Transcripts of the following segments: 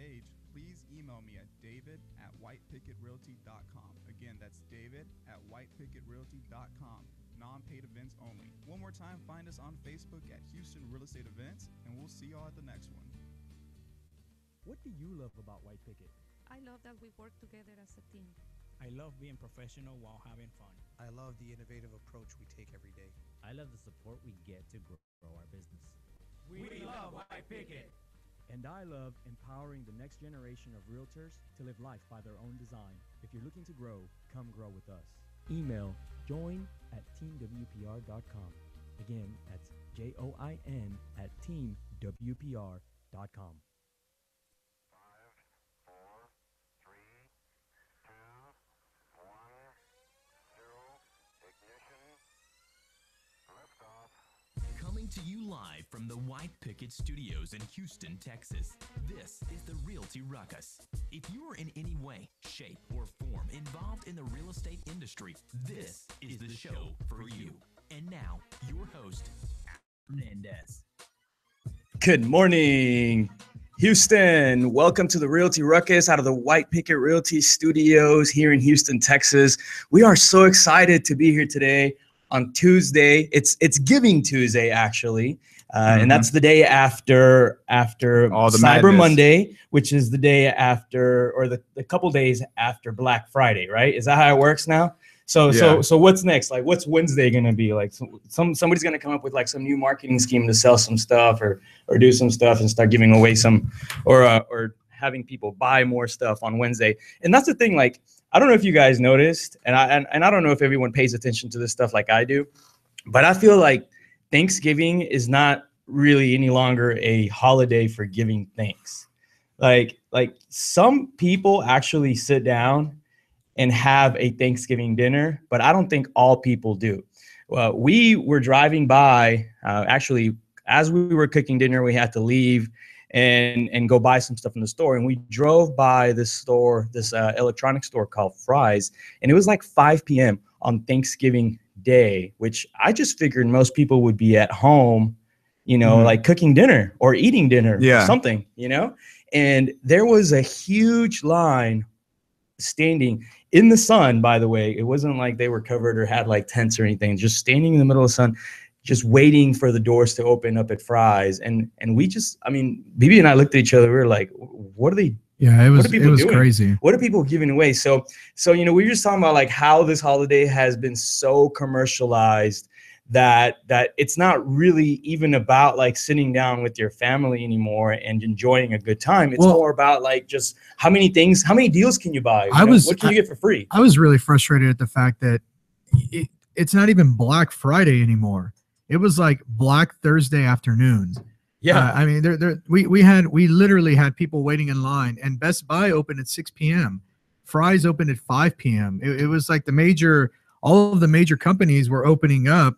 page, please email me at david@whitepicketrealty.com. Again, that's david@whitepicketrealty.com. Non-paid events only. One more time, find us on Facebook at Houston Real Estate Events, and we'll see y'all at the next one. What do you love about White Picket? I love that we work together as a team. I love being professional while having fun. I love the innovative approach we take every day. I love the support we get to grow our business. We love White Picket. And I love empowering the next generation of realtors to live life by their own design. If you're looking to grow, come grow with us. Email join@teamwpr.com. Again, that's join@teamwpr.com. 5, 4, 3, 2, 1, 0. Ignition. Liftoff. Coming to you live from the White Picket Studios in Houston, Texas. This is the Realty Ruckus. If you are in any way, shape, or form involved in the real estate industry, this is the show for you. And now, your host, Hernandez. Good morning, Houston. Welcome to the Realty Ruckus out of the White Picket Realty Studios here in Houston, Texas. We are so excited to be here today on Tuesday. It's Giving Tuesday, actually. And that's the day after All the Cyber madness. Monday, which is the day after, or the couple days after Black Friday, right? Is that how it works now? So what's next? Like, what's Wednesday gonna be? Like, somebody's gonna come up with like some new marketing scheme to sell some stuff or do some stuff and start giving away some, or having people buy more stuff on Wednesday. And that's the thing. Like, I don't know if you guys noticed, and I don't know if everyone pays attention to this stuff like I do, but I feel like Thanksgiving is not really any longer a holiday for giving thanks. Like some people actually sit down and have a Thanksgiving dinner, but I don't think all people do. We were driving by, actually, as we were cooking dinner, we had to leave and go buy some stuff in the store. And we drove by this store, this electronics store called Fry's, and it was like 5 p.m. on Thanksgiving Day, which I just figured most people would be at home, like cooking dinner or eating dinner or something, and there was a huge line standing in the sun. By the way, it wasn't like they were covered or had like tents or anything, just standing in the middle of the sun, just waiting for the doors to open up at Fry's. And we just, Bibi and I looked at each other. We were like, what are they? Yeah, it was doing? crazy. What are people giving away? So we were just talking about like how this holiday has been so commercialized that it's not really even about like sitting down with your family anymore and enjoying a good time. It's more about like just how many deals can you buy? What can you get for free? I was really frustrated at the fact that it's not even Black Friday anymore. It was like Black Thursday afternoons. Yeah, we literally had people waiting in line, and Best Buy opened at 6 p.m. Fry's opened at 5 p.m. It was like all of the major companies were opening up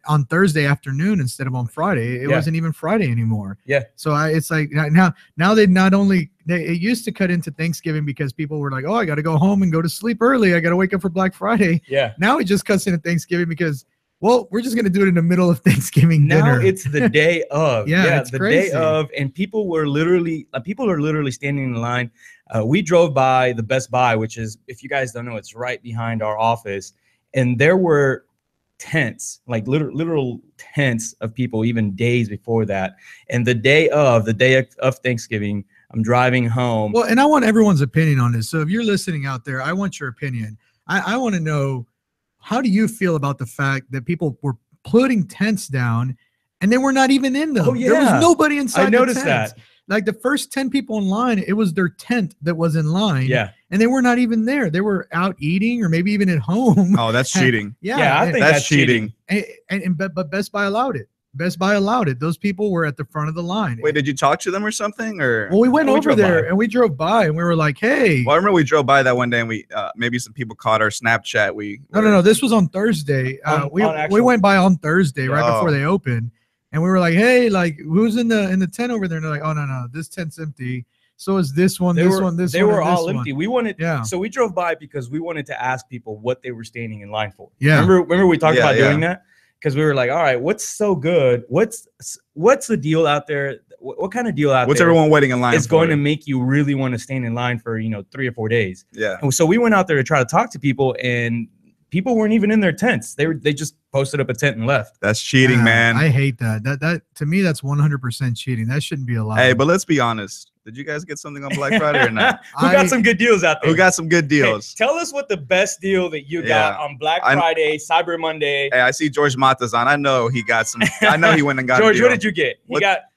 on Thursday afternoon instead of on Friday. It wasn't even Friday anymore. Yeah. So it's like now it used to cut into Thanksgiving because people were like, oh, I got to go home and go to sleep early. I got to wake up for Black Friday. Yeah. Now it just cuts into Thanksgiving because, well, we're just going to do it in the middle of Thanksgiving dinner. Now it's the day of. It's the crazy. Day of, and people are literally standing in line. We drove by the Best Buy, which is, if you guys don't know, it's right behind our office, and there were tents, like literal tents of people even days before that. And the day of Thanksgiving, I'm driving home. Well, and I want everyone's opinion on this. So if you're listening out there, I want your opinion. I want to know, how do you feel about the fact that people were putting tents down and they were not even in them? Oh, yeah. There was nobody inside. I noticed the tents. that. Like the first 10 people in line, it was their tent that was in line. Yeah. And they were not even there. They were out eating or maybe even at home. Oh, that's cheating. Yeah, I think that's cheating. But Best Buy allowed it. Best Buy allowed it. Those people were at the front of the line. Wait, did you talk to them or something? Or well, we went over there and we drove by and we were like, hey. Well, I remember we drove by that one day and we maybe some people caught our Snapchat. No. This was on Thursday. We went by on Thursday right before they opened. And we were like, hey, like, who's in the tent over there? And they're like, oh, no, this tent's empty. So is this one, this one. They were all empty. One. We wanted, so we drove by because we wanted to ask people what they were standing in line for. Yeah. Remember we talked about doing that? because we were like, all right, what's so good? What's the deal out there? What kind of deal out What's there? everyone waiting in line It's for? going to make you really want to stand in line for 3 or 4 days. Yeah. And so we went out there to try to talk to people, and people weren't even in their tents. They just posted up a tent and left. That's cheating, man. I hate that. That to me, that's 100% cheating. That shouldn't be allowed. Hey, but let's be honest. Did you guys get something on Black Friday or not? Who got some good deals out there? Who got some good deals? Hey, tell us what the best deal that you got on Black Friday, Cyber Monday. Hey, I see George Mata's on. I know he got some. I know he went and got George, a deal. what did you get?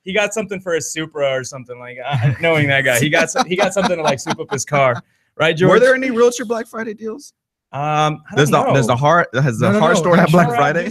He got something for his Supra or something like. Knowing that guy, he got something to like soup up his car, right, George? Were there any Realtor Black Friday deals? Has the heart store have Black Friday?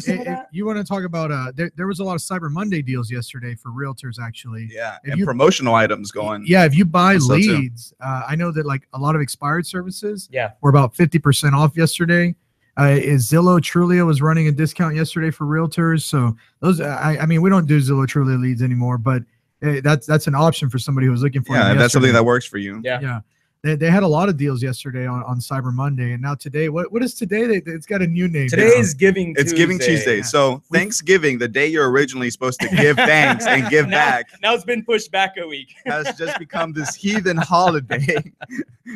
You want to talk about there was a lot of Cyber Monday deals yesterday for realtors actually. Yeah, and promotional items going. Yeah, if you buy leads, I know that like a lot of expired services. Yeah, were about 50% off yesterday. Zillow Trulia was running a discount yesterday for realtors. So those, I mean, we don't do Zillow Trulia leads anymore, but that's an option for somebody who's looking for. Yeah, if that's something that works for you. Yeah. They had a lot of deals yesterday on Cyber Monday, and now today, what is today? It's got a new name. Today is Giving Tuesday. It's Giving Tuesday. Yeah. So Thanksgiving, the day you're originally supposed to give thanks and give back. Now it's been pushed back a week. Has just become this heathen holiday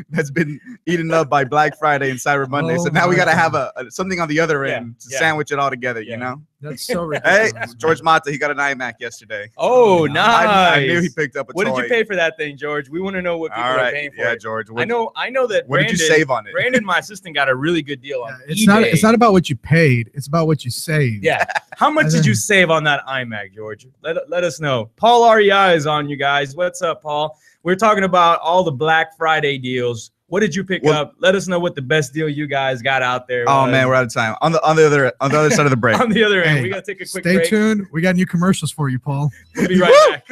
that's been eaten up by Black Friday and Cyber Monday. So now we got to have something on the other end to sandwich it all together, you know? That's so ridiculous. Hey, George Mata, he got an iMac yesterday. Oh, nice. I knew he picked up a What toy. did you pay for that thing, George? We want to know what people are paying for. Yeah, George. I know that. What did you save on it? Brandon, my assistant, got a really good deal on eBay. It's not about what you paid. It's about what you saved. Yeah. How much did you save on that iMac, George? Let us know. Paul REI is on, you guys. What's up, Paul? We're talking about all the Black Friday deals. What did you pick up? Let us know what the best deal you guys got out there was. Oh man, we're out of time. On the other side of the break. On the other end, we gotta take a quick break. Stay tuned. We got new commercials for you, Paul. We'll be right back.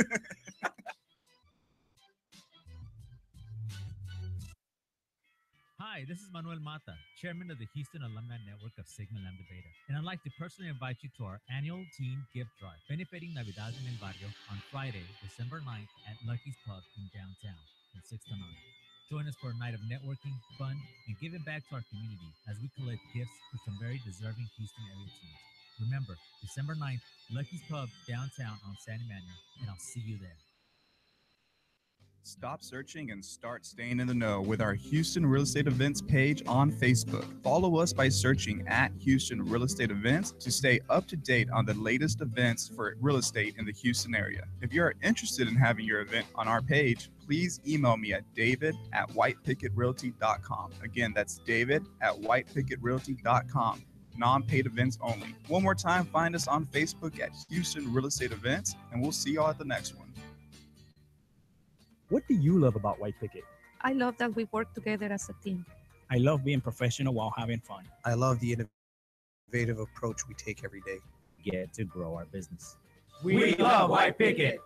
Hi, this is Manuel Mata, chairman of the Houston Alumni Network of Sigma Lambda Beta, and I'd like to personally invite you to our annual team gift drive, benefiting Navidad en el Barrio on Friday, December 9th at Lucky's Pub in downtown from 6 to 9. Join us for a night of networking, fun, and giving back to our community as we collect gifts for some very deserving Houston area teams. Remember, December 9th, Lucky's Pub downtown on San Emanuel, and I'll see you there. Stop searching and start staying in the know with our Houston Real Estate Events page on Facebook. Follow us by searching at Houston Real Estate Events to stay up to date on the latest events for real estate in the Houston area. If you are interested in having your event on our page, please email me at david@whitepicketrealty.com. Again, that's david@whitepicketrealty.com. Non-paid events only. One more time, find us on Facebook at Houston Real Estate Events, and we'll see y'all at the next one. What do you love about White Picket? I love that we work together as a team. I love being professional while having fun. I love the innovative approach we take every day. Get to grow our business. We love White Picket.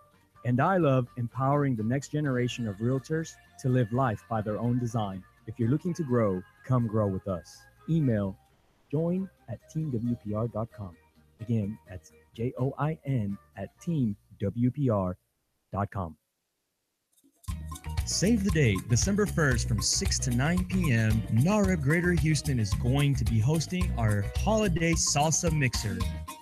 And I love empowering the next generation of realtors to live life by their own design. If you're looking to grow, come grow with us. Email join@teamwpr.com. Again, that's join@teamwpr.com. Save the date, December 1st from 6 to 9 p.m. NARA Greater Houston is going to be hosting our holiday salsa mixer.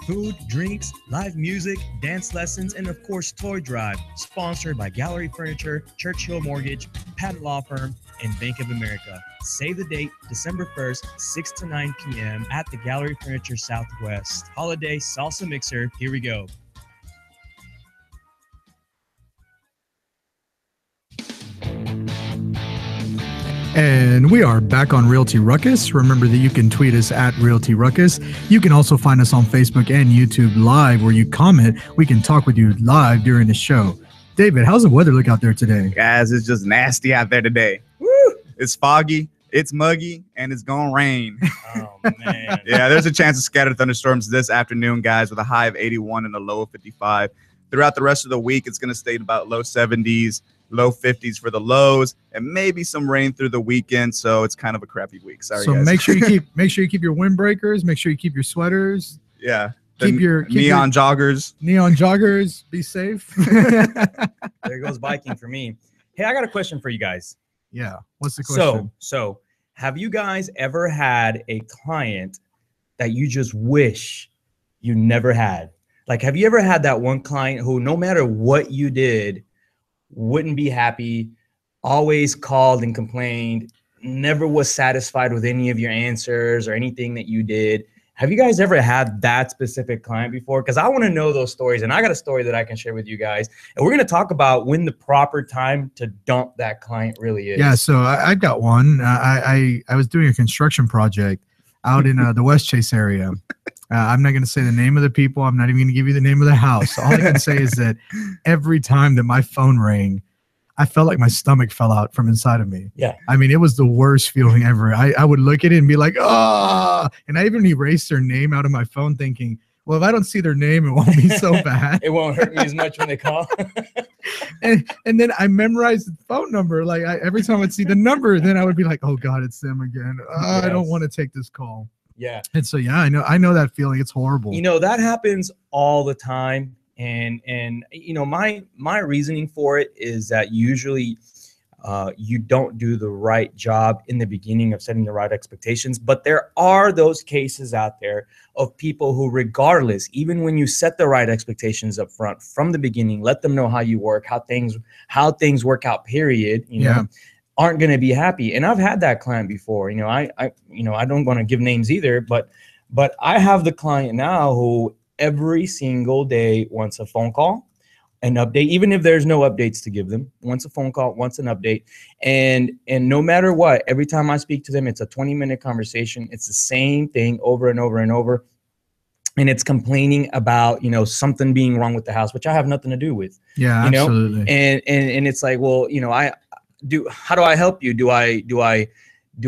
Food, drinks, live music, dance lessons, and of course, toy drive, sponsored by Gallery Furniture, Churchill Mortgage, Pat Law Firm, and Bank of America. Save the date, December 1st, 6 to 9 p.m. at the Gallery Furniture Southwest. Holiday salsa mixer, here we go. And we are back on Realty Ruckus. Remember that you can tweet us at Realty Ruckus. You can also find us on Facebook and YouTube Live, where you comment. We can talk with you live during the show. David, how's the weather look out there today? Guys, it's just nasty out there today. Woo! It's foggy, it's muggy, and it's gonna rain. Oh, man. Yeah, there's a chance of scattered thunderstorms this afternoon, guys, with a high of 81 and a low of 55. Throughout the rest of the week, it's going to stay at about low 70s, low 50s for the lows, and maybe some rain through the weekend. So it's kind of a crappy week. Sorry, so guys. make sure you keep your windbreakers. Make sure you keep your sweaters. Yeah. Keep your neon joggers. Neon joggers. Be safe. There goes biking for me. Hey, I got a question for you guys. Yeah. What's the question? So have you guys ever had a client that you just wish you never had? Like, have you ever had that one client who, no matter what you did, wouldn't be happy, always called and complained, never was satisfied with any of your answers or anything that you did? Have you guys ever had that specific client before? Because I want to know those stories, and I got a story that I can share with you guys. And we're going to talk about when the proper time to dump that client really is. Yeah, so I got one. I was doing a construction project out in the West Chase area. I'm not going to say the name of the people. I'm not even going to give you the name of the house. All I can say is that every time that my phone rang, I felt like my stomach fell out from inside of me. Yeah. I mean, it was the worst feeling ever. I would look at it and be like, oh, and I even erased their name out of my phone thinking, well, if I don't see their name, it won't be so bad. It won't hurt me as much when they call. and then I memorized the phone number. Like every time I'd see the number, then I would be like, oh God, it's them again. Yes. I don't want to take this call. Yeah. And so, yeah, I know that feeling. It's horrible. You know, that happens all the time. And you know, my reasoning for it is that usually you don't do the right job in the beginning of setting the right expectations. But there are those cases out there of people who, regardless, even when you set the right expectations up front from the beginning, let them know how you work, how things work out, period, you know, aren't going to be happy. And I've had that client before. You know, I don't want to give names either, but I have the client now who every single day wants a phone call, an update, even if there's no updates to give them, wants a phone call, wants an update. And no matter what, every time I speak to them, it's a 20-minute conversation. It's the same thing over and over and over. And it's complaining about, you know, something being wrong with the house, which I have nothing to do with. Yeah, you know? absolutely. And it's like, well, you know, how do I help you? Do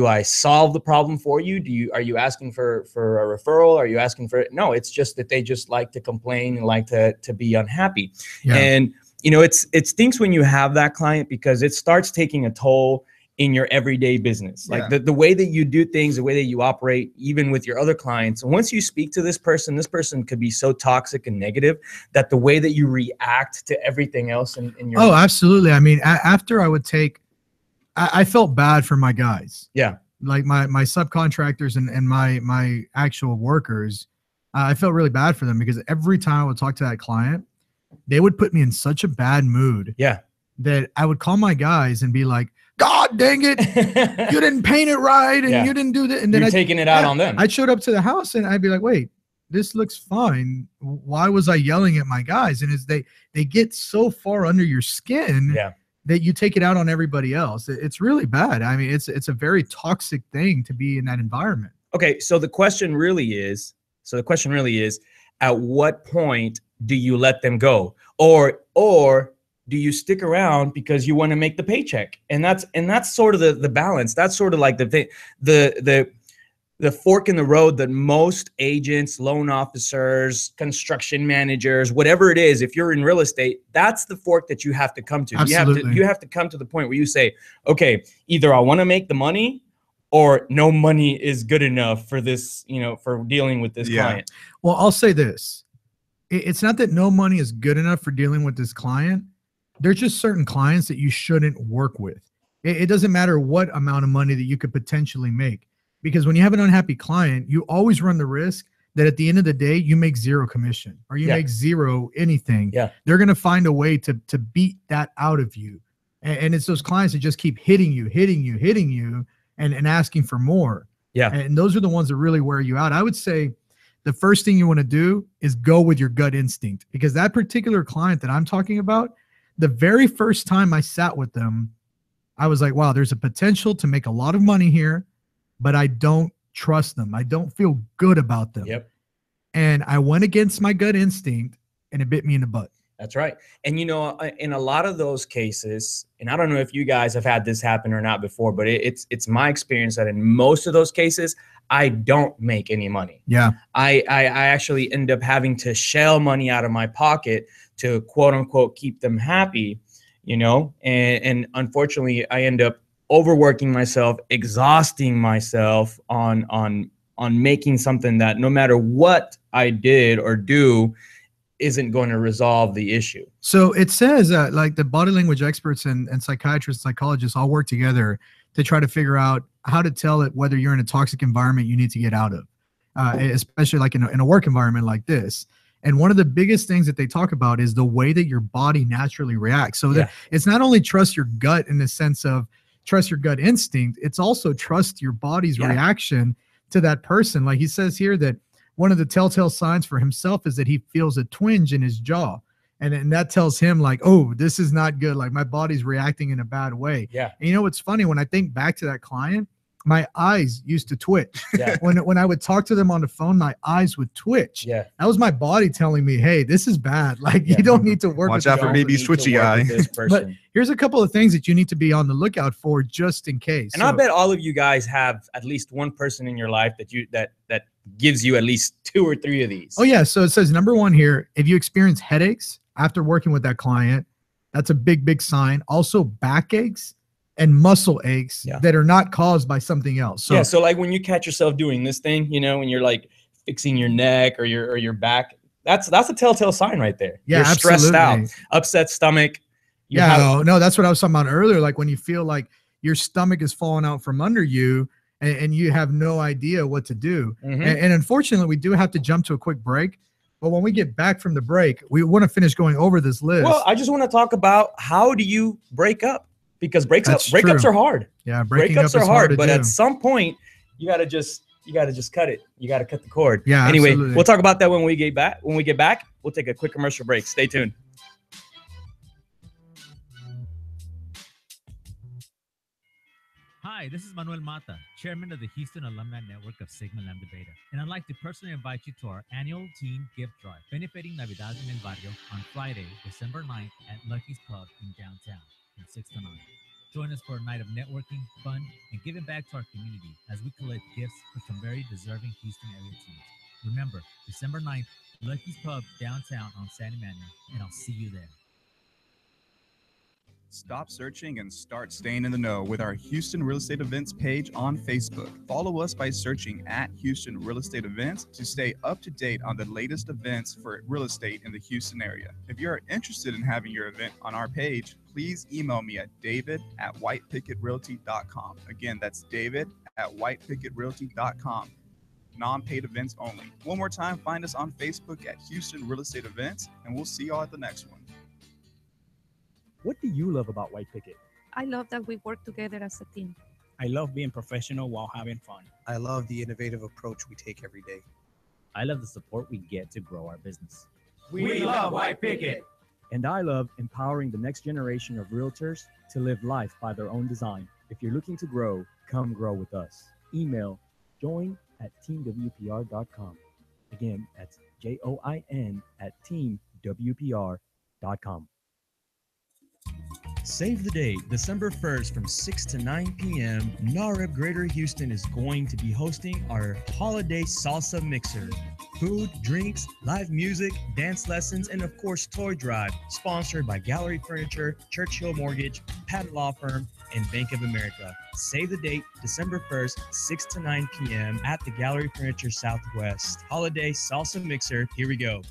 I solve the problem for you? Are you asking for a referral? Are you asking for it? No, it's just that they just like to complain and like to be unhappy. Yeah. And, you know, it stinks when you have that client because it starts taking a toll in your everyday business. Like the way that you do things, the way that you operate, even with your other clients. And once you speak to this person could be so toxic and negative that the way that you react to everything else in your Oh, absolutely. I mean, after I would take, I felt bad for my guys. Yeah. Like my subcontractors and my actual workers. I felt really bad for them because every time I would talk to that client, they would put me in such a bad mood. Yeah. That I would call my guys and be like, God dang it, you didn't paint it right and you didn't do that. And then you're taking it out on them. I showed up to the house and I'd be like, wait, this looks fine. Why was I yelling at my guys? And as they get so far under your skin. Yeah. That you take it out on everybody else. It's really bad. I mean, it's a very toxic thing to be in that environment. Okay, so the question really is, at what point do you let them go? Or do you stick around because you want to make the paycheck? And that's sort of the balance. That's sort of like the fork in the road that most agents, loan officers, construction managers, whatever it is, if you're in real estate, that's the fork that you have to come to. Absolutely. You have to come to the point where you say, okay, either I want to make the money or no money is good enough for this, you know, for dealing with this client. Well, I'll say this. It's not that no money is good enough for dealing with this client. There's just certain clients that you shouldn't work with. It doesn't matter what amount of money that you could potentially make. Because when you have an unhappy client, you always run the risk that at the end of the day, you make zero commission or you make zero anything. Yeah. They're going to find a way to beat that out of you. And it's those clients that just keep hitting you and asking for more. Yeah. And those are the ones that really wear you out. I would say the first thing you want to do is go with your gut instinct, because that particular client that I'm talking about, the very first time I sat with them, I was like, wow, there's a potential to make a lot of money here, but I don't trust them. I don't feel good about them. Yep. And I went against my gut instinct and it bit me in the butt. That's right. And, you know, in a lot of those cases, and I don't know if you guys have had this happen or not before, but it's my experience that in most of those cases, I don't make any money. Yeah. I actually end up having to shell money out of my pocket to quote unquote keep them happy, you know, and unfortunately I end up overworking myself, exhausting myself on making something that no matter what I did or do isn't going to resolve the issue. So it says that like the body language experts and psychiatrists, psychologists all work together to try to figure out how to tell it whether you're in a toxic environment you need to get out of. especially like in a work environment like this. And one of the biggest things that they talk about is the way that your body naturally reacts. So that it's not only trust your gut in the sense of trust your gut instinct, it's also trust your body's reaction to that person. Like he says here that one of the telltale signs for himself is that he feels a twinge in his jaw. And that tells him like, oh, this is not good. Like my body's reacting in a bad way. Yeah. And you know what's funny? When I think back to that client, my eyes used to twitch. Yeah. When I would talk to them on the phone, my eyes would twitch. Yeah. That was my body telling me, hey, this is bad. Like you don't need to work Watch with out for BB's twitchy eye. But here's a couple of things that you need to be on the lookout for just in case. And I bet all of you guys have at least one person in your life that gives you at least 2 or 3 of these. Oh yeah. So it says number 1 here, if you experience headaches after working with that client, that's a big sign. Also backaches and muscle aches that are not caused by something else. So, so like when you catch yourself doing this thing, you know, when you're like fixing your neck or your back, that's a telltale sign right there. Yeah, you're stressed absolutely. out, upset stomach. No, that's what I was talking about earlier. Like when you feel like your stomach is falling out from under you and you have no idea what to do. And unfortunately, we do have to jump to a quick break. But when we get back from the break, we want to finish going over this list. Well, I just want to talk about how do you break up? Because breakups are hard. Yeah, breakups are hard. But at some point, you gotta just cut it. You gotta cut the cord. Yeah. Anyway, absolutely. we'll talk about that when we get back. When we get back, we'll take a quick commercial break. Stay tuned. Hi, this is Manuel Mata, chairman of the Houston Alumni Network of Sigma Lambda Beta, and I'd like to personally invite you to our annual team gift drive, benefiting Navidad en el Barrio on Friday, December 9th at Lucky's Pub in downtown from 6 to 9. Join us for a night of networking, fun, and giving back to our community as we collect gifts for some very deserving Houston area teams. Remember, December 9th, Lucky's Pub downtown on San Emanuel, and I'll see you there. Stop searching and start staying in the know with our Houston Real Estate Events page on Facebook. Follow us by searching at Houston Real Estate Events to stay up to date on the latest events for real estate in the Houston area. If you're interested in having your event on our page, please email me at david@whitepicketrealty.com. Again, that's david@whitepicketrealty.com. Non-paid events only. One more time, find us on Facebook at Houston Real Estate Events, and we'll see y'all at the next one. What do you love about White Picket? I love that we work together as a team. I love being professional while having fun. I love the innovative approach we take every day. I love the support we get to grow our business. We love White Picket. And I love empowering the next generation of realtors to live life by their own design. If you're looking to grow, come grow with us. Email join@teamwpr.com. Again, that's join@teamwpr.com. Save the date, December 1st from 6 to 9 p.m. NAREB Greater Houston is going to be hosting our holiday salsa mixer. Food, drinks, live music, dance lessons, and of course, toy drive, sponsored by Gallery Furniture, Churchill Mortgage, Patent Law Firm, and Bank of America. Save the date, December 1st, 6 to 9 p.m. at the Gallery Furniture Southwest. Holiday salsa mixer, here we go.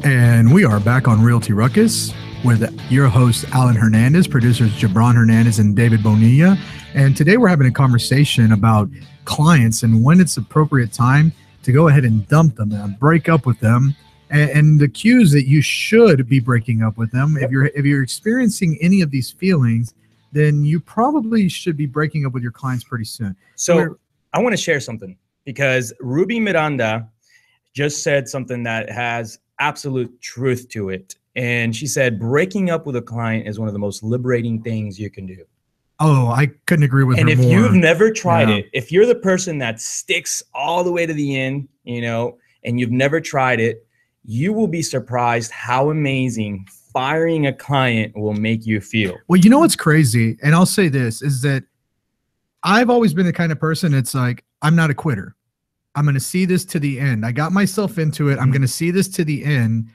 And we are back on Realty Ruckus with your host, Alan Hernandez, producers Jabron Hernandez and David Bonilla. And today we're having a conversation about clients and when it's appropriate time to go ahead and dump them and break up with them, and the cues that you should be breaking up with them. If you're experiencing any of these feelings, then you probably should be breaking up with your clients pretty soon. So I want to share something because Ruby Miranda just said something that has absolute truth to it. And she said, breaking up with a client is one of the most liberating things you can do. Oh, I couldn't agree with her more. And if you've never tried it, if you're the person that sticks all the way to the end, you know, and you've never tried it, you will be surprised how amazing firing a client will make you feel. Well, you know what's crazy? And I'll say this, is that I've always been the kind of person, it's like, I'm not a quitter. I'm going to see this to the end. I got myself into it. I'm going to see this to the end.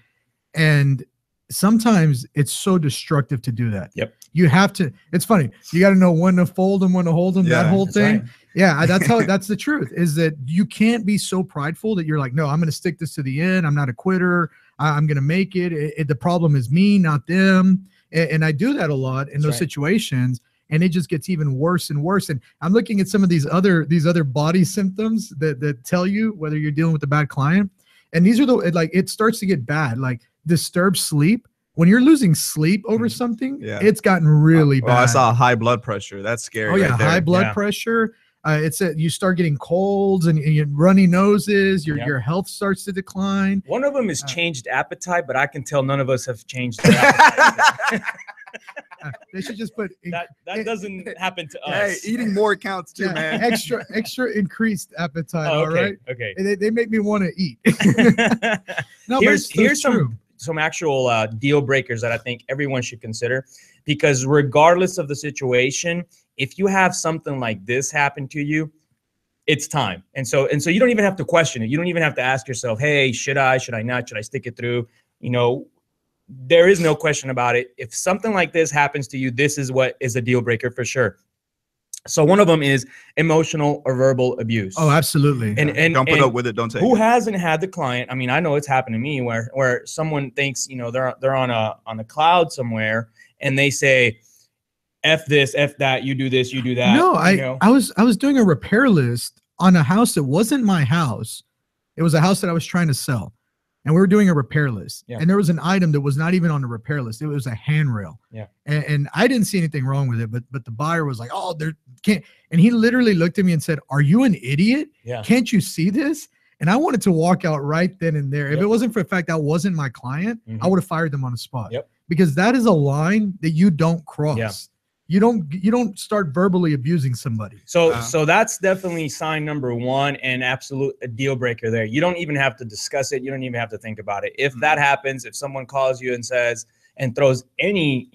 And sometimes it's so destructive to do that. Yep. You have to, it's funny. You got to know when to fold them, when to hold them, that whole thing. Right. Yeah. That's the truth, is that you can't be so prideful that you're like, no, I'm going to stick this to the end. I'm not a quitter. I'm going to make it. The problem is me, not them. And I do that a lot in those right. situations, and it just gets even worse and worse. And I'm looking at some of these other body symptoms that tell you whether you're dealing with a bad client. And these are like, it starts to get bad, like disturbed sleep. When you're losing sleep over something, it's gotten really bad. I saw high blood pressure. That's scary. Oh yeah, right there. high blood pressure. It's you start getting colds and runny noses. Your health starts to decline. One of them is changed appetite, but I can tell none of us have changed their appetite. They should just put that doesn't happen to us. Hey, eating more counts too, man. Extra increased appetite. Oh, all right. Okay. They make me want to eat. No, here's some actual deal breakers that I think everyone should consider, because regardless of the situation, if you have something like this happen to you, it's time. And so you don't even have to question it. You don't even have to ask yourself, hey, should I not? Should I stick it through? You know, there is no question about it. If something like this happens to you, this is what is a deal breaker for sure. So one of them is emotional or verbal abuse. Oh, absolutely. And don't put up with it. Don't take it. Who hasn't had the client? I mean, I know it's happened to me where someone thinks, you know, they're on a cloud somewhere, and they say, F this, F that, you do this, you do that. No, I was doing a repair list on a house that wasn't my house. It was a house that I was trying to sell. And we were doing a repair list. Yeah. And there was an item that was not even on the repair list. It was a handrail. Yeah. And I didn't see anything wrong with it, but the buyer was like, oh, there can't. And he literally looked at me and said, are you an idiot? Yeah. Can't you see this? And I wanted to walk out right then and there. If it wasn't for the fact that wasn't my client, I would have fired them on the spot. Yep. Because that is a line that you don't cross. Yeah. You don't start verbally abusing somebody. So that's definitely sign number one and absolute a deal breaker there. You don't even have to discuss it. You don't even have to think about it. If that happens, if someone calls you and says and throws any,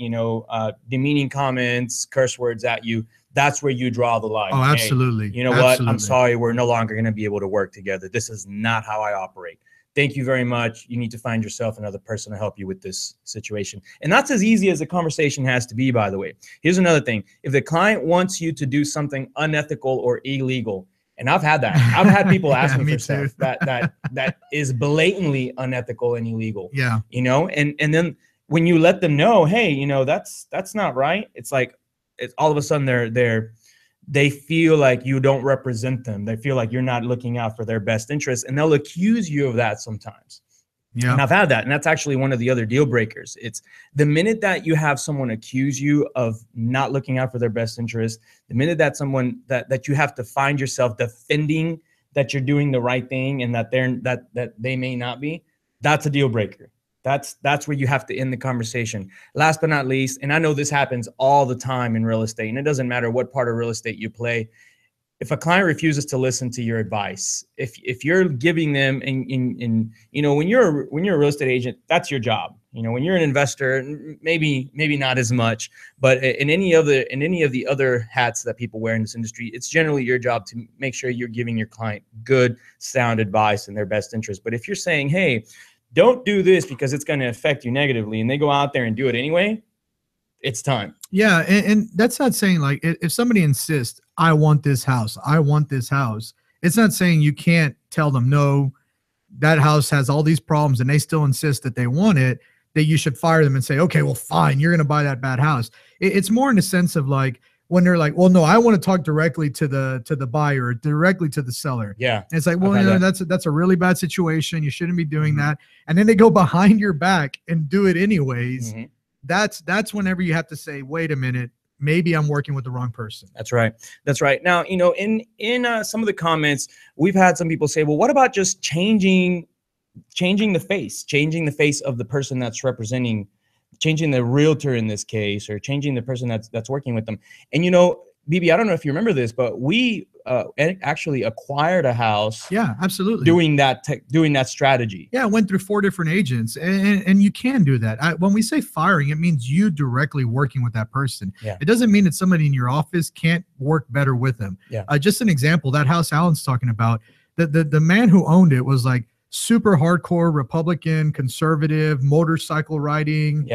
demeaning comments, curse words at you, that's where you draw the line. Oh, absolutely. Hey, you know what? I'm sorry. We're no longer going to be able to work together. This is not how I operate. Thank you very much. You need to find yourself another person to help you with this situation. And that's as easy as the conversation has to be, by the way. Here's another thing. If the client wants you to do something unethical or illegal, and I've had that. I've had people ask me for stuff that is blatantly unethical and illegal. Yeah. And then when you let them know, hey, that's not right. It's like it's all of a sudden they feel like you don't represent them. They feel like you're not looking out for their best interests, and they'll accuse you of that sometimes. Yeah. And I've had that. And that's actually one of the other deal breakers. It's the minute that you have someone accuse you of not looking out for their best interest, the minute that someone that you have to find yourself defending that you're doing the right thing and that they may not be, that's a deal breaker. That's where you have to end the conversation. Last but not least, and I know this happens all the time in real estate, and it doesn't matter what part of real estate you play. If a client refuses to listen to your advice, if you're giving them, and when you're a real estate agent, that's your job. When you're an investor, maybe not as much, but in any of the other hats that people wear in this industry, it's generally your job to make sure you're giving your client good, sound advice in their best interest. But if you're saying, hey, don't do this because it's going to affect you negatively, and they go out there and do it anyway, it's time. Yeah. And that's not saying, like, if somebody insists, I want this house, it's not saying you can't tell them, no, that house has all these problems and they still insist that they want it, that you should fire them and say, okay, well, fine, you're going to buy that bad house. It's more in the sense of, like, when they're like, well, no, I want to talk directly to the buyer, or directly to the seller. Yeah. And it's like, well, that's a really bad situation. You shouldn't be doing that. And then they go behind your back and do it anyways. Mm-hmm. That's whenever you have to say, wait a minute, maybe I'm working with the wrong person. That's right. Now, in some of the comments, we've had some people say, well, what about just changing the face of the person that's representing, changing the realtor in this case, or changing the person that's working with them. And BB, I don't know if you remember this, but we actually acquired a house. Yeah, absolutely. Doing that strategy. Yeah, I went through 4 different agents, and you can do that. When we say firing, it means you directly working with that person. Yeah. It doesn't mean that somebody in your office can't work better with them. Yeah. Just an example, that house Alan's talking about, the man who owned it was like super hardcore Republican, conservative, motorcycle riding,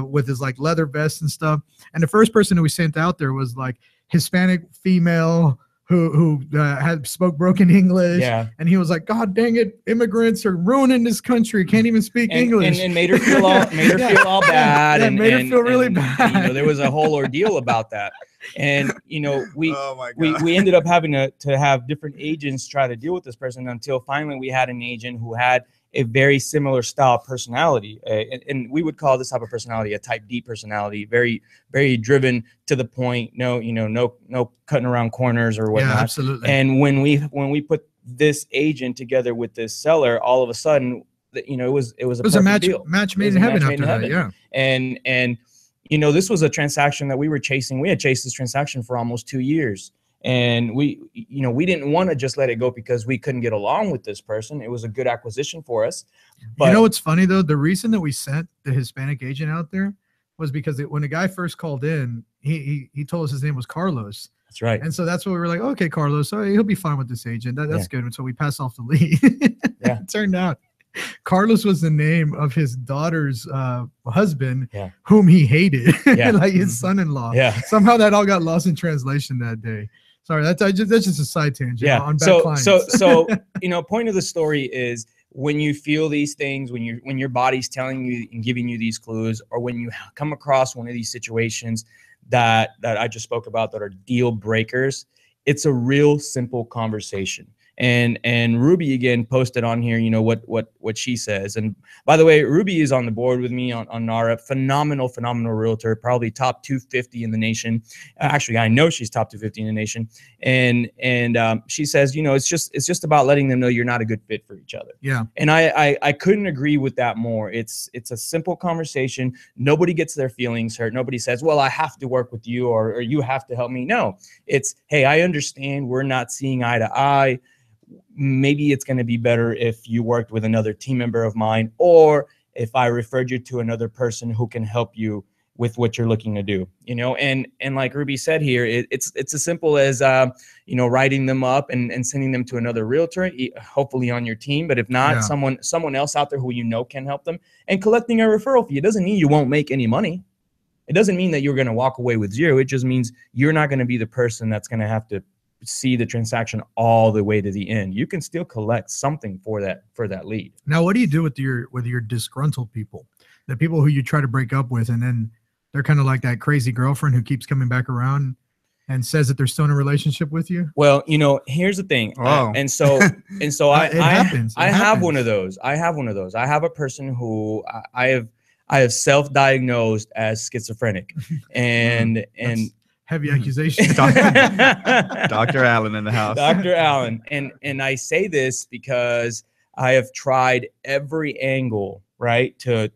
with his like leather vest and stuff. And the first person that we sent out there was like Hispanic female who had spoke broken English. Yeah. And he was like, God dang it, immigrants are ruining this country. Can't even speak English. And made her feel all bad. Yeah, and made her feel really bad. You know, there was a whole ordeal about that. And you know, we ended up having to have different agents try to deal with this person until finally we had an agent who had a very similar style personality, and we would call this type of personality a type D personality, very, very driven to the point. No cutting around corners or whatnot. Yeah, absolutely. And when we put this agent together with this seller, all of a sudden, you know, it was a match made in heaven after that. Yeah. And you know, this was a transaction that we were chasing. We had chased this transaction for almost 2 years. And we didn't want to just let it go because we couldn't get along with this person. It was a good acquisition for us. But you know what's funny though? The reason that we sent the Hispanic agent out there was because when the guy first called in, he told us his name was Carlos. That's right. And so that's what we were like, okay, Carlos, so he'll be fine with this agent. That's good. And so we passed off the lead. Yeah. It turned out Carlos was the name of his daughter's husband, whom he hated, like his son-in-law. Yeah. Somehow that all got lost in translation that day. Sorry, that's just a side tangent. Yeah. On bad clients. So you know, point of the story is when you feel these things, when your body's telling you and giving you these clues, or when you come across one of these situations that I just spoke about that are deal breakers, it's a real simple conversation. And Ruby again posted on here, you know, what she says. And by the way, Ruby is on the board with me on NARA. Phenomenal realtor, probably top 250 in the nation. Actually, I know she's top 250 in the nation. And she says, you know, it's just about letting them know you're not a good fit for each other. Yeah. And I couldn't agree with that more. It's a simple conversation. Nobody gets their feelings hurt. Nobody says, well, I have to work with you or you have to help me. No, it's, hey, I understand we're not seeing eye to eye. Maybe it's going to be better if you worked with another team member of mine, or if I referred you to another person who can help you with what you're looking to do, you know. And like Ruby said here, it's as simple as you know, writing them up and sending them to another realtor, hopefully on your team, but if not, someone else out there who you know can help them, and collecting a referral fee. It doesn't mean you won't make any money. It doesn't mean that you're going to walk away with zero. It just means you're not going to be the person that's going to have to see the transaction all the way to the end. You can still collect something for that lead. Now, what do you do with your disgruntled people, the people who you try to break up with, and then they're kind of like that crazy girlfriend who keeps coming back around and says that they're still in a relationship with you? Well, you know, here's the thing. And so I have one of those. I have a person who I have self-diagnosed as schizophrenic, and heavy accusation. Dr. Allen in the house. Dr. Allen. And I say this because I have tried every angle, right, to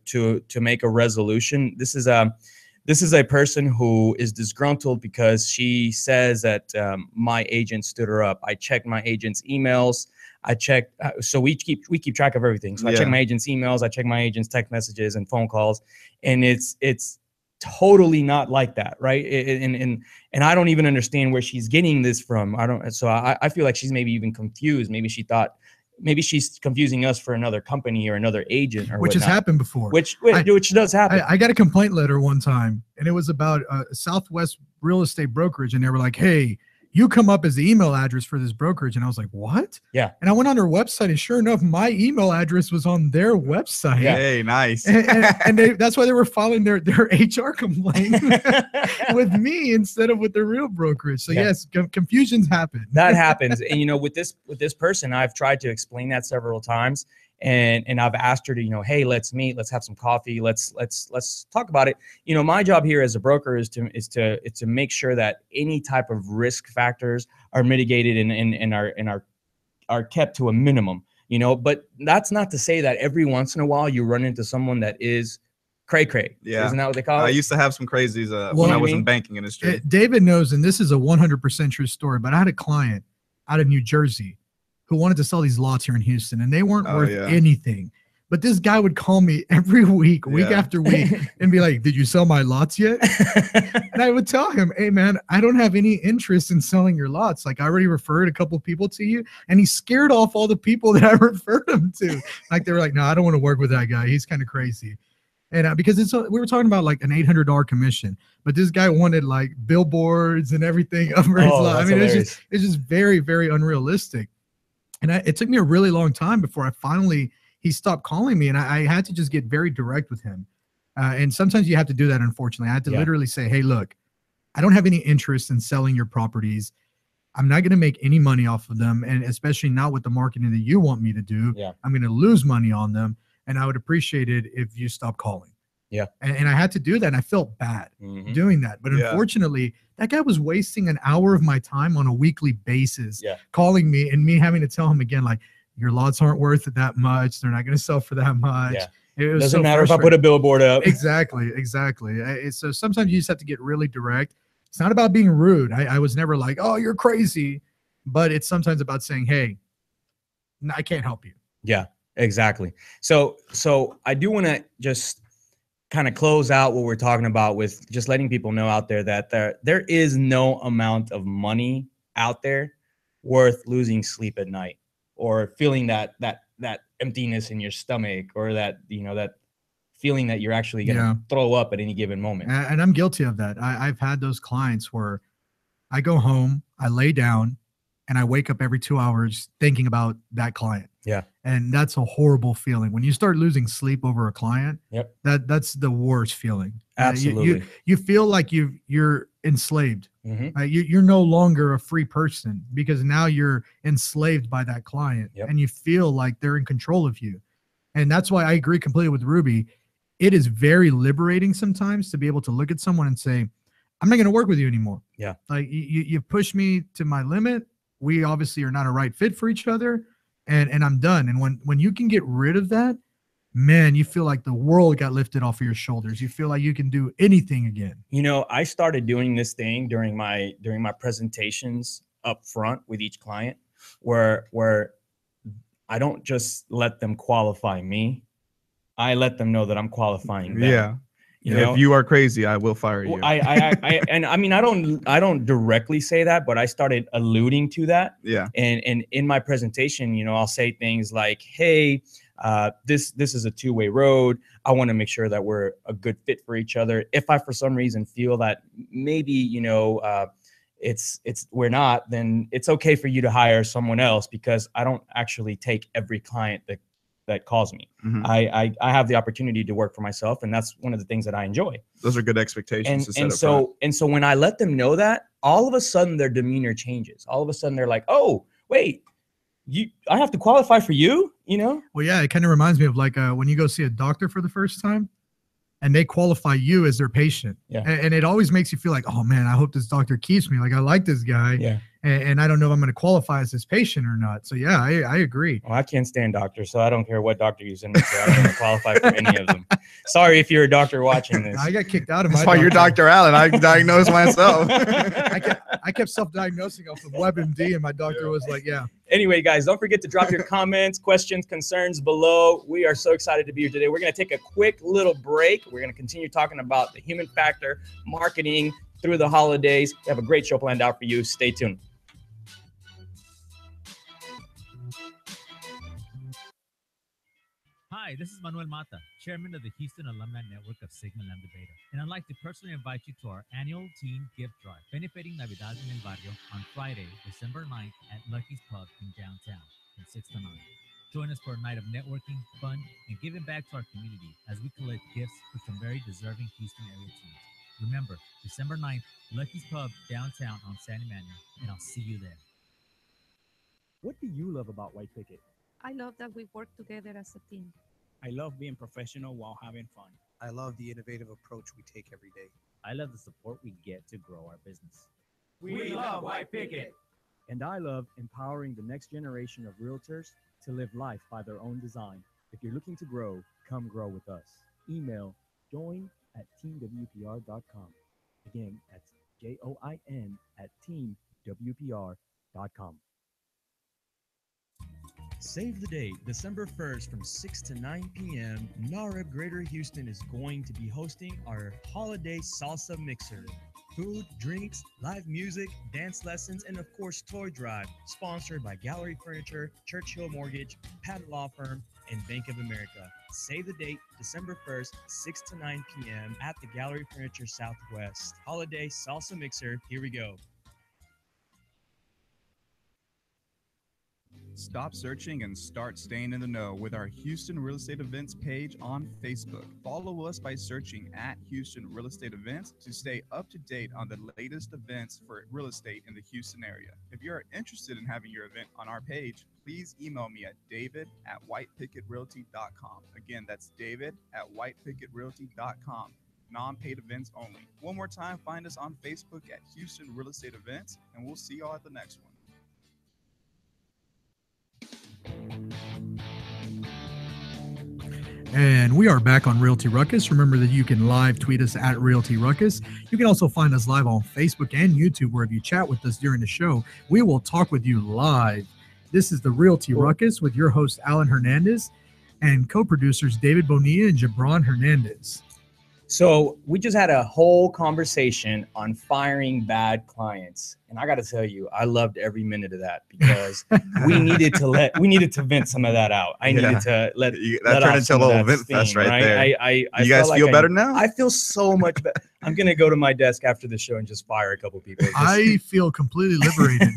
make a resolution. This is a person who is disgruntled because she says that my agent stood her up. I checked my agent's emails. I checked, so we keep track of everything. So I check my agent's emails, I check my agent's text messages and phone calls, and it's totally not like that, right? And I don't even understand where she's getting this from. I feel like she's maybe even confused. Maybe she's confusing us for another company or another agent, or which has happened before. Which does happen. I got a complaint letter one time, and it was about a Southwest real estate brokerage, and they were like, "Hey, you come up as the email address for this brokerage." And I was like, what? Yeah. And I went on their website, and sure enough, my email address was on their website. Yeah. Hey, nice. And that's why they were filing their HR complaint with me instead of with the real brokerage. So yes, confusions happen. That happens. And you know, with this person, I've tried to explain that several times. And I've asked her to, you know, hey, let's meet, let's have some coffee, let's talk about it. You know, my job here as a broker is to make sure that any type of risk factors are mitigated and are kept to a minimum. You know, but that's not to say that every once in a while you run into someone that is cray-cray. Yeah. Isn't that what they call it? I used to have some crazies when I was in banking industry. David knows, and this is a 100% true story, but I had a client out of New Jersey who wanted to sell these lots here in Houston, and they weren't worth anything. But this guy would call me every week after week, and be like, "Did you sell my lots yet?" And I would tell him, "Hey, man, I don't have any interest in selling your lots. Like, I already referred a couple people to you." And he scared off all the people that I referred him to. Like, they were like, "No, I don't want to work with that guy. He's kind of crazy." And because we were talking about like an $800 commission, but this guy wanted like billboards and everything over his lot. I mean, it's just very, very unrealistic. And it took me a really long time before he stopped calling me, and I had to just get very direct with him. And sometimes you have to do that, unfortunately. I had to literally say, hey, look, I don't have any interest in selling your properties. I'm not going to make any money off of them, and especially not with the marketing that you want me to do. Yeah. I'm going to lose money on them, and I would appreciate it if you stop calling. Yeah. And I had to do that, and I felt bad doing that. But unfortunately, that guy was wasting an hour of my time on a weekly basis, calling me and me having to tell him again, like, your lots aren't worth it that much. They're not going to sell for that much. Yeah. It was Doesn't matter if I put a billboard up. Exactly. So sometimes you just have to get really direct. It's not about being rude. I was never like, oh, you're crazy. But it's sometimes about saying, hey, I can't help you. Yeah, exactly. So I do want to just kind of close out what we're talking about with just letting people know out there that there is no amount of money out there worth losing sleep at night or feeling that emptiness in your stomach or that feeling that you're actually going to throw up at any given moment. And I'm guilty of that. I've had those clients where I go home, I lay down, and I wake up every 2 hours thinking about that client. Yeah. And that's a horrible feeling. When you start losing sleep over a client, that's the worst feeling. Absolutely. You feel like you're enslaved. You're no longer a free person because now you're enslaved by that client and you feel like they're in control of you. And that's why I agree completely with Ruby. It is very liberating sometimes to be able to look at someone and say, I'm not going to work with you anymore. Yeah. Like you've pushed me to my limit. We obviously are not a right fit for each other. And I'm done. And when you can get rid of that, man, you feel like the world got lifted off of your shoulders. You feel like you can do anything again. You know, I started doing this thing during my presentations up front with each client where I don't just let them qualify me. I let them know that I'm qualifying them. Yeah. You know? If you are crazy, I will fire you. And I mean, I don't directly say that, but I started alluding to that. Yeah. And in my presentation, you know, I'll say things like, hey, this is a two-way road. I want to make sure that we're a good fit for each other. If I, for some reason, feel that maybe, you know, we're not, then it's okay for you to hire someone else because I don't actually take every client that calls me. I have the opportunity to work for myself, and that's one of the things that I enjoy. Those are good expectations. And so when I let them know that, all of a sudden their demeanor changes. All of a sudden they're like, oh, wait, I have to qualify for you, you know? Well, yeah, it kind of reminds me of like when you go see a doctor for the first time and they qualify you as their patient. Yeah. And it always makes you feel like, oh man, I hope this doctor keeps me. Like I like this guy. Yeah. And I don't know if I'm going to qualify as his patient or not. So yeah, I agree. Well, I can't stand doctors, so I don't care what doctor you send me to. I don't want to qualify for any of them. Sorry if you're a doctor watching this. I got kicked out of That's why you're Dr. Allen. I diagnosed myself. I kept self-diagnosing off of WebMD, and my doctor was like, yeah. Anyway, guys, don't forget to drop your comments, questions, concerns below. We are so excited to be here today. We're going to take a quick little break. We're going to continue talking about the human factor, marketing through the holidays. We have a great show planned out for you. Stay tuned. Hi, this is Manuel Mata, Chairman of the Houston Alumni Network of Sigma Lambda Beta, and I'd like to personally invite you to our annual team gift drive, benefiting Navidad en el Barrio on Friday, December 9th at Lucky's Pub in downtown from 6 to 9. Join us for a night of networking, fun, and giving back to our community as we collect gifts for some very deserving Houston area teams. Remember, December 9th, Lucky's Pub downtown on San Emanuel, and I'll see you there. What do you love about White Picket? I love that we work together as a team. I love being professional while having fun. I love the innovative approach we take every day. I love the support we get to grow our business. We love White Picket. And I love empowering the next generation of realtors to live life by their own design. If you're looking to grow, come grow with us. Email join@teamwpr.com. Again, that's join@teamwpr.com. Save the date, December 1st from 6 to 9 p.m. NARA Greater Houston is going to be hosting our holiday salsa mixer. Food, drinks, live music, dance lessons, and of course, toy drive, sponsored by Gallery Furniture, Churchill Mortgage, Pat Law Firm, and Bank of America. Save the date, December 1st, 6 to 9 p.m. at the Gallery Furniture Southwest. Holiday Salsa Mixer. Here we go. Stop searching and start staying in the know with our Houston Real Estate Events page on Facebook. Follow us by searching at Houston Real Estate Events to stay up to date on the latest events for real estate in the Houston area. If you're interested in having your event on our page, please email me at david@whitepickettrealty.com. Again, that's david@whitepickettrealty.com. Non-paid events only. One more time, find us on Facebook at Houston Real Estate Events, and we'll see y'all at the next one. And we are back on Realty Ruckus. Remember that you can live tweet us at Realty Ruckus. You can also find us live on Facebook and YouTube, where if you chat with us during the show, we will talk with you live. This is the Realty Ruckus with your host, Alan Hernandez, and co-producers David Bonilla and Gibran Hernandez. So we just had a whole conversation on firing bad clients. And I got to tell you, I loved every minute of that, because we needed to vent some of that out. I needed to let that turned into a little vent fest right there. You guys feel better now? I feel so much better. I'm going to go to my desk after the show and just fire a couple people. I feel completely liberated.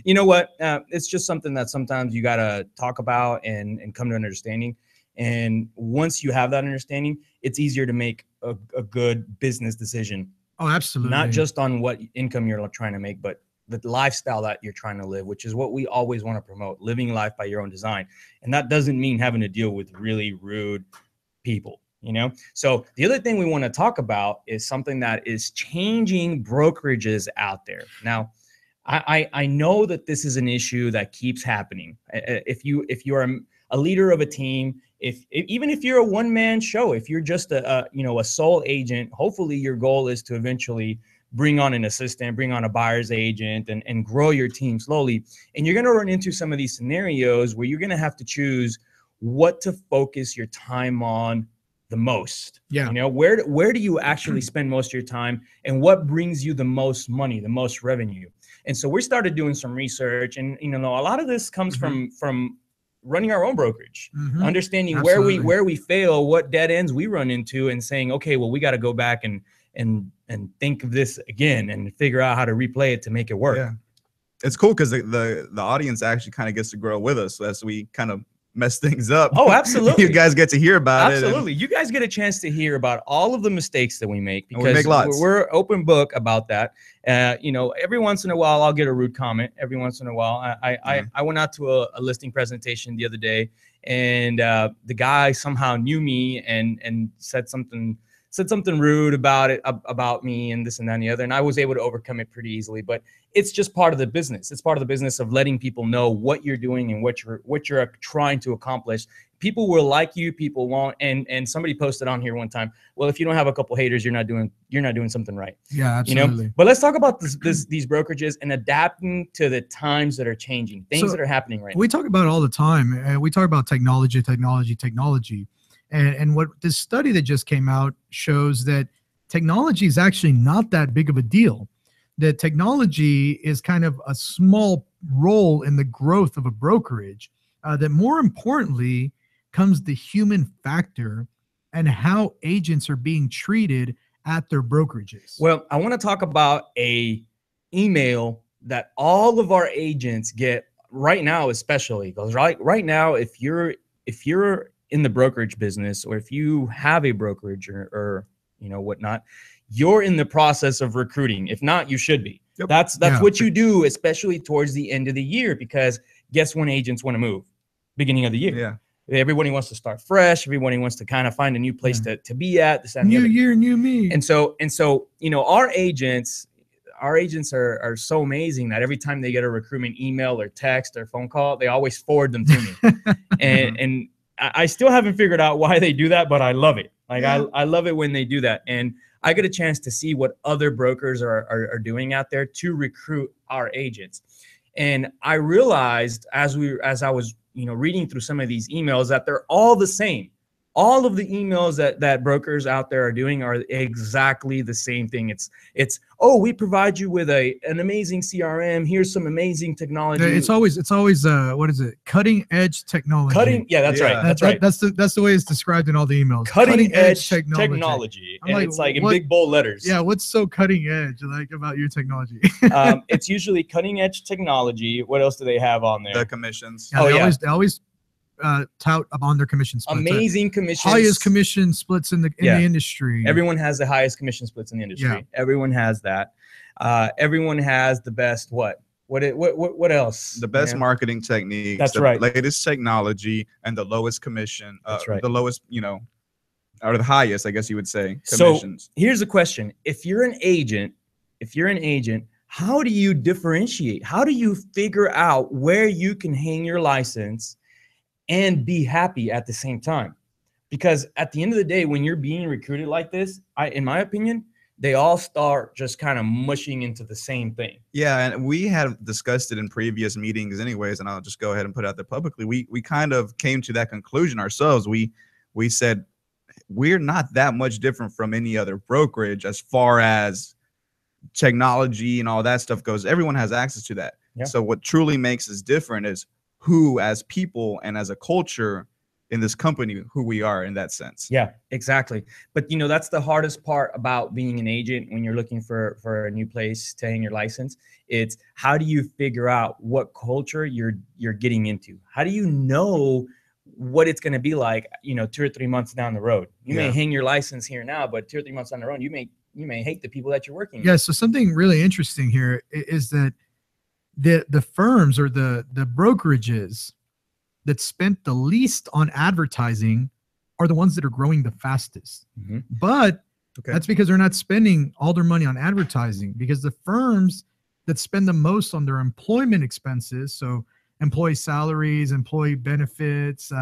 You know what? It's just something that sometimes you got to talk about and come to an understanding. And once you have that understanding, it's easier to make a good business decision. Oh, absolutely. Not just on what income you're trying to make, but the lifestyle that you're trying to live, which is what we always want to promote, living life by your own design. And that doesn't mean having to deal with really rude people, you know? So the other thing we want to talk about is something that is changing brokerages out there. Now, I know that this is an issue that keeps happening. If you are a leader of a team, even if you're a one-man show, if you're just a sole agent, hopefully your goal is to eventually bring on an assistant, bring on a buyer's agent, and grow your team slowly. And you're going to run into some of these scenarios where you're going to have to choose what to focus your time on the most. Yeah. You know, where do you actually spend most of your time, and what brings you the most money, the most revenue? And so we started doing some research, and a lot of this comes from running our own brokerage, understanding where we fail, what dead ends we run into, and saying, okay, well, we got to go back and think of this again and figure out how to replay it to make it work. Yeah, it's cool because the audience actually kind of gets to grow with us as we kind of mess things up. Oh, absolutely. You guys get to hear about it. Absolutely. You guys get a chance to hear about all of the mistakes that we make, because we make lots. We're open book about that. Every once in a while, I'll get a rude comment. Every once in a while, I went out to a listing presentation the other day, and the guy somehow knew me and said something rude about me and this and that and the other. And I was able to overcome it pretty easily, but it's just part of the business. It's part of the business of letting people know what you're doing and what you're trying to accomplish. People will like you, people won't. And somebody posted on here one time, well, if you don't have a couple haters, you're not doing something right. Yeah, absolutely. But let's talk about these brokerages and adapting to the times that are changing, things that are happening right now. We talk about it all the time. We talk about technology. And what this study that just came out shows that technology is actually not that big of a deal. That technology is kind of a small role in the growth of a brokerage. That more importantly comes the human factor and how agents are being treated at their brokerages. Well, I want to talk about a email that all of our agents get right now, especially because right now, if you're in the brokerage business, or if you have a brokerage or whatnot, you're in the process of recruiting. If not, you should be. Yep. That's what you do, especially towards the end of the year, because guess when agents want to move? Beginning of the year. Yeah. Everybody wants to start fresh. Everybody wants to kind of find a new place to be at. New year, new me. And so, our agents are so amazing that every time they get a recruitment email or text or phone call, they always forward them to me. and I still haven't figured out why they do that, but I love it. I love it when they do that. And I get a chance to see what other brokers are doing out there to recruit our agents. And I realized as I was reading through some of these emails that they're all the same. all of the emails that brokers out there are doing are exactly the same thing. It's oh, we provide you with an amazing CRM. Here's some amazing technology. It's always what is it? Cutting edge technology. That's right. That's right. That's the way it's described in all the emails. Cutting edge technology. And it's like in big bold letters. Yeah, what's so cutting edge like about your technology? It's usually cutting edge technology. What else do they have on there? The commissions. Yeah, they always tout on their commission splits. Amazing commissions. Highest commission splits in the industry. Everyone has the highest commission splits in the industry. Yeah. Everyone has that. Everyone has the best what else? The best marketing techniques. That's the right. Latest technology and the lowest commission. That's right. The lowest, or the highest, I guess you would say, So commissions. here's a question: if you're an agent, how do you differentiate? How do you figure out where you can hang your license and be happy at the same time? Because at the end of the day, when you're being recruited like this, in my opinion, they all start just kind of mushing into the same thing. Yeah, and we have discussed it in previous meetings anyways, and I'll just go ahead and put it out there publicly. We kind of came to that conclusion ourselves. We said we're not that much different from any other brokerage as far as technology and all that stuff goes. Everyone has access to that. Yeah. So what truly makes us different is who as people and as a culture in this company, who we are in that sense. Yeah, exactly. But that's the hardest part about being an agent when you're looking for a new place to hang your license. It's how do you figure out what culture you're getting into? How do you know what it's going to be like, 2 or 3 months down the road? You may hang your license here now, but 2 or 3 months down the road, you may hate the people that you're working with. Yeah, so something really interesting here is that the firms or the brokerages that spent the least on advertising are the ones that are growing the fastest. Mm-hmm. But that's because they're not spending all their money on advertising, because the firms that spend the most on their employment expenses, so employee salaries, employee benefits,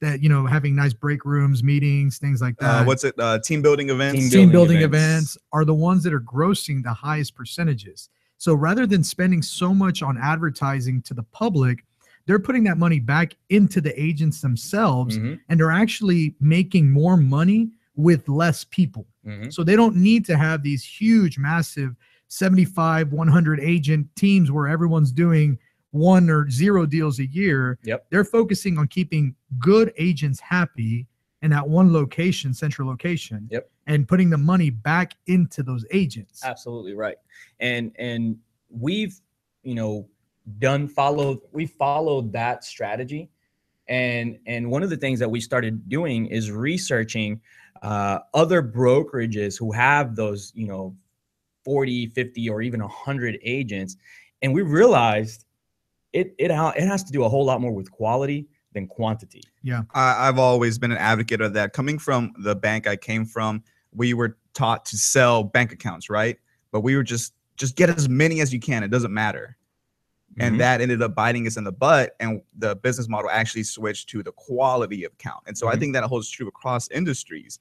having nice break rooms, meetings, things like that. Team building events? Team building events are the ones that are grossing the highest percentages. So rather than spending so much on advertising to the public, they're putting that money back into the agents themselves, mm-hmm. and they're actually making more money with less people. Mm-hmm. So they don't need to have these huge, massive 75, 100 agent teams where everyone's doing 1 or 0 deals a year. Yep. They're focusing on keeping good agents happy in that one location, central location, yep. and putting the money back into those agents. Absolutely right. And we've, we followed that strategy. And one of the things that we started doing is researching other brokerages who have those, 40, 50, or even 100 agents. And we realized it has to do a whole lot more with quality than quantity. Yeah. I've always been an advocate of that. Coming from the bank I came from, we were taught to sell bank accounts, right? But we were just get as many as you can. It doesn't matter. Mm-hmm. And that ended up biting us in the butt. And the business model actually switched to the quality of account. And so I think that holds true across industries.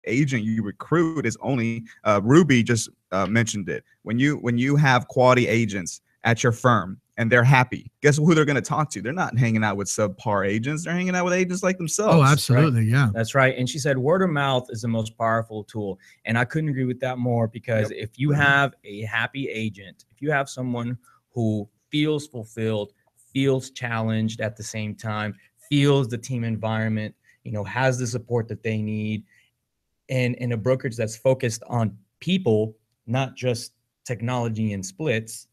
Agent you recruit is only Ruby just mentioned it. When you have quality agents at your firm and they're happy, guess who they're going to talk to? They're not hanging out with subpar agents. They're hanging out with agents like themselves. Oh, absolutely. Right? Yeah, that's right. And she said word of mouth is the most powerful tool. And I couldn't agree with that more, because if you have a happy agent, if you have someone who feels fulfilled, feels challenged at the same time, feels the team environment, has the support that they need, and in a brokerage that's focused on people, not just technology and splits,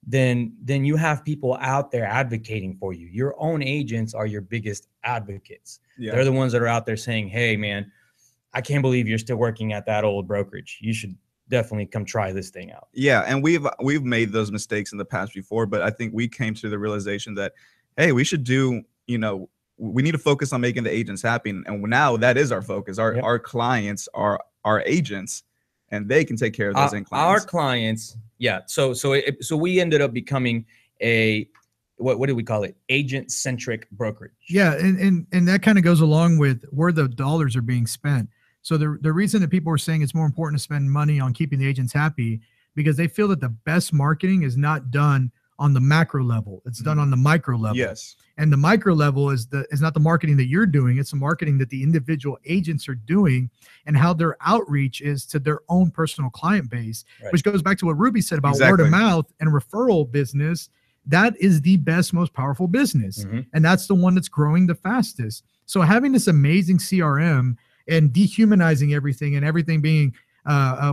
then you have people out there advocating for you. Your own agents are your biggest advocates. Yeah. They're the ones that are out there saying, hey, man, I can't believe you're still working at that old brokerage. You should definitely come try this thing out. Yeah, and we've made those mistakes in the past before, but I think we came to the realization that, hey, we should do, we need to focus on making the agents happy. And now that is our focus. Our clients are our agents, and they can take care of those end clients. Our clients, yeah. So we ended up becoming a, what do we call it? Agent-centric brokerage. Yeah, and that kind of goes along with where the dollars are being spent. So the reason that people are saying it's more important to spend money on keeping the agents happy, because they feel that the best marketing is not done on the macro level. It's done on the micro level. Yes. And the micro level is not the marketing that you're doing. It's the marketing that the individual agents are doing and how their outreach is to their own personal client base, which goes back to what Ruby said about word of mouth and referral business. That is the best, most powerful business. And that's the one that's growing the fastest. So having this amazing CRM and dehumanizing everything and everything being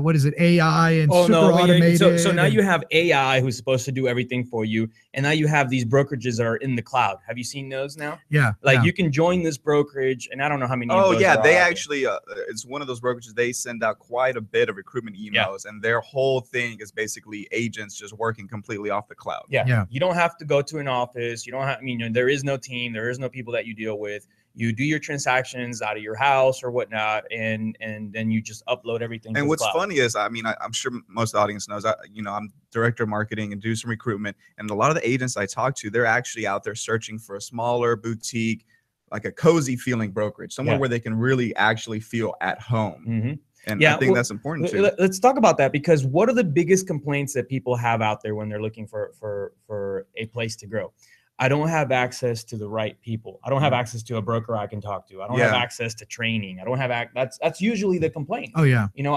what is it, AI and automated. So now you have AI who's supposed to do everything for you, and now you have these brokerages that are in the cloud. Have you seen those now? Yeah. Like you can join this brokerage, and I don't know how many. Oh yeah, they actually it's one of those brokerages. They send out quite a bit of recruitment emails, and their whole thing is basically agents just working completely off the cloud. Yeah. You don't have to go to an office. You don't have. I mean, there is no team. There is no people that you deal with. You do your transactions out of your house or whatnot, and then you just upload everything. And what's funny is, I mean, I'm sure most of the audience knows, I'm director of marketing and do some recruitment. And a lot of the agents I talk to, they're actually out there searching for a smaller boutique, like a cozy feeling brokerage, somewhere where they can really actually feel at home. And I think that's important too. Let's talk about that, because what are the biggest complaints that people have out there when they're looking for a place to grow? I don't have access to the right people. I don't have access to a broker I can talk to. I don't have access to training. I don't have that's usually the complaint. Oh yeah. You know,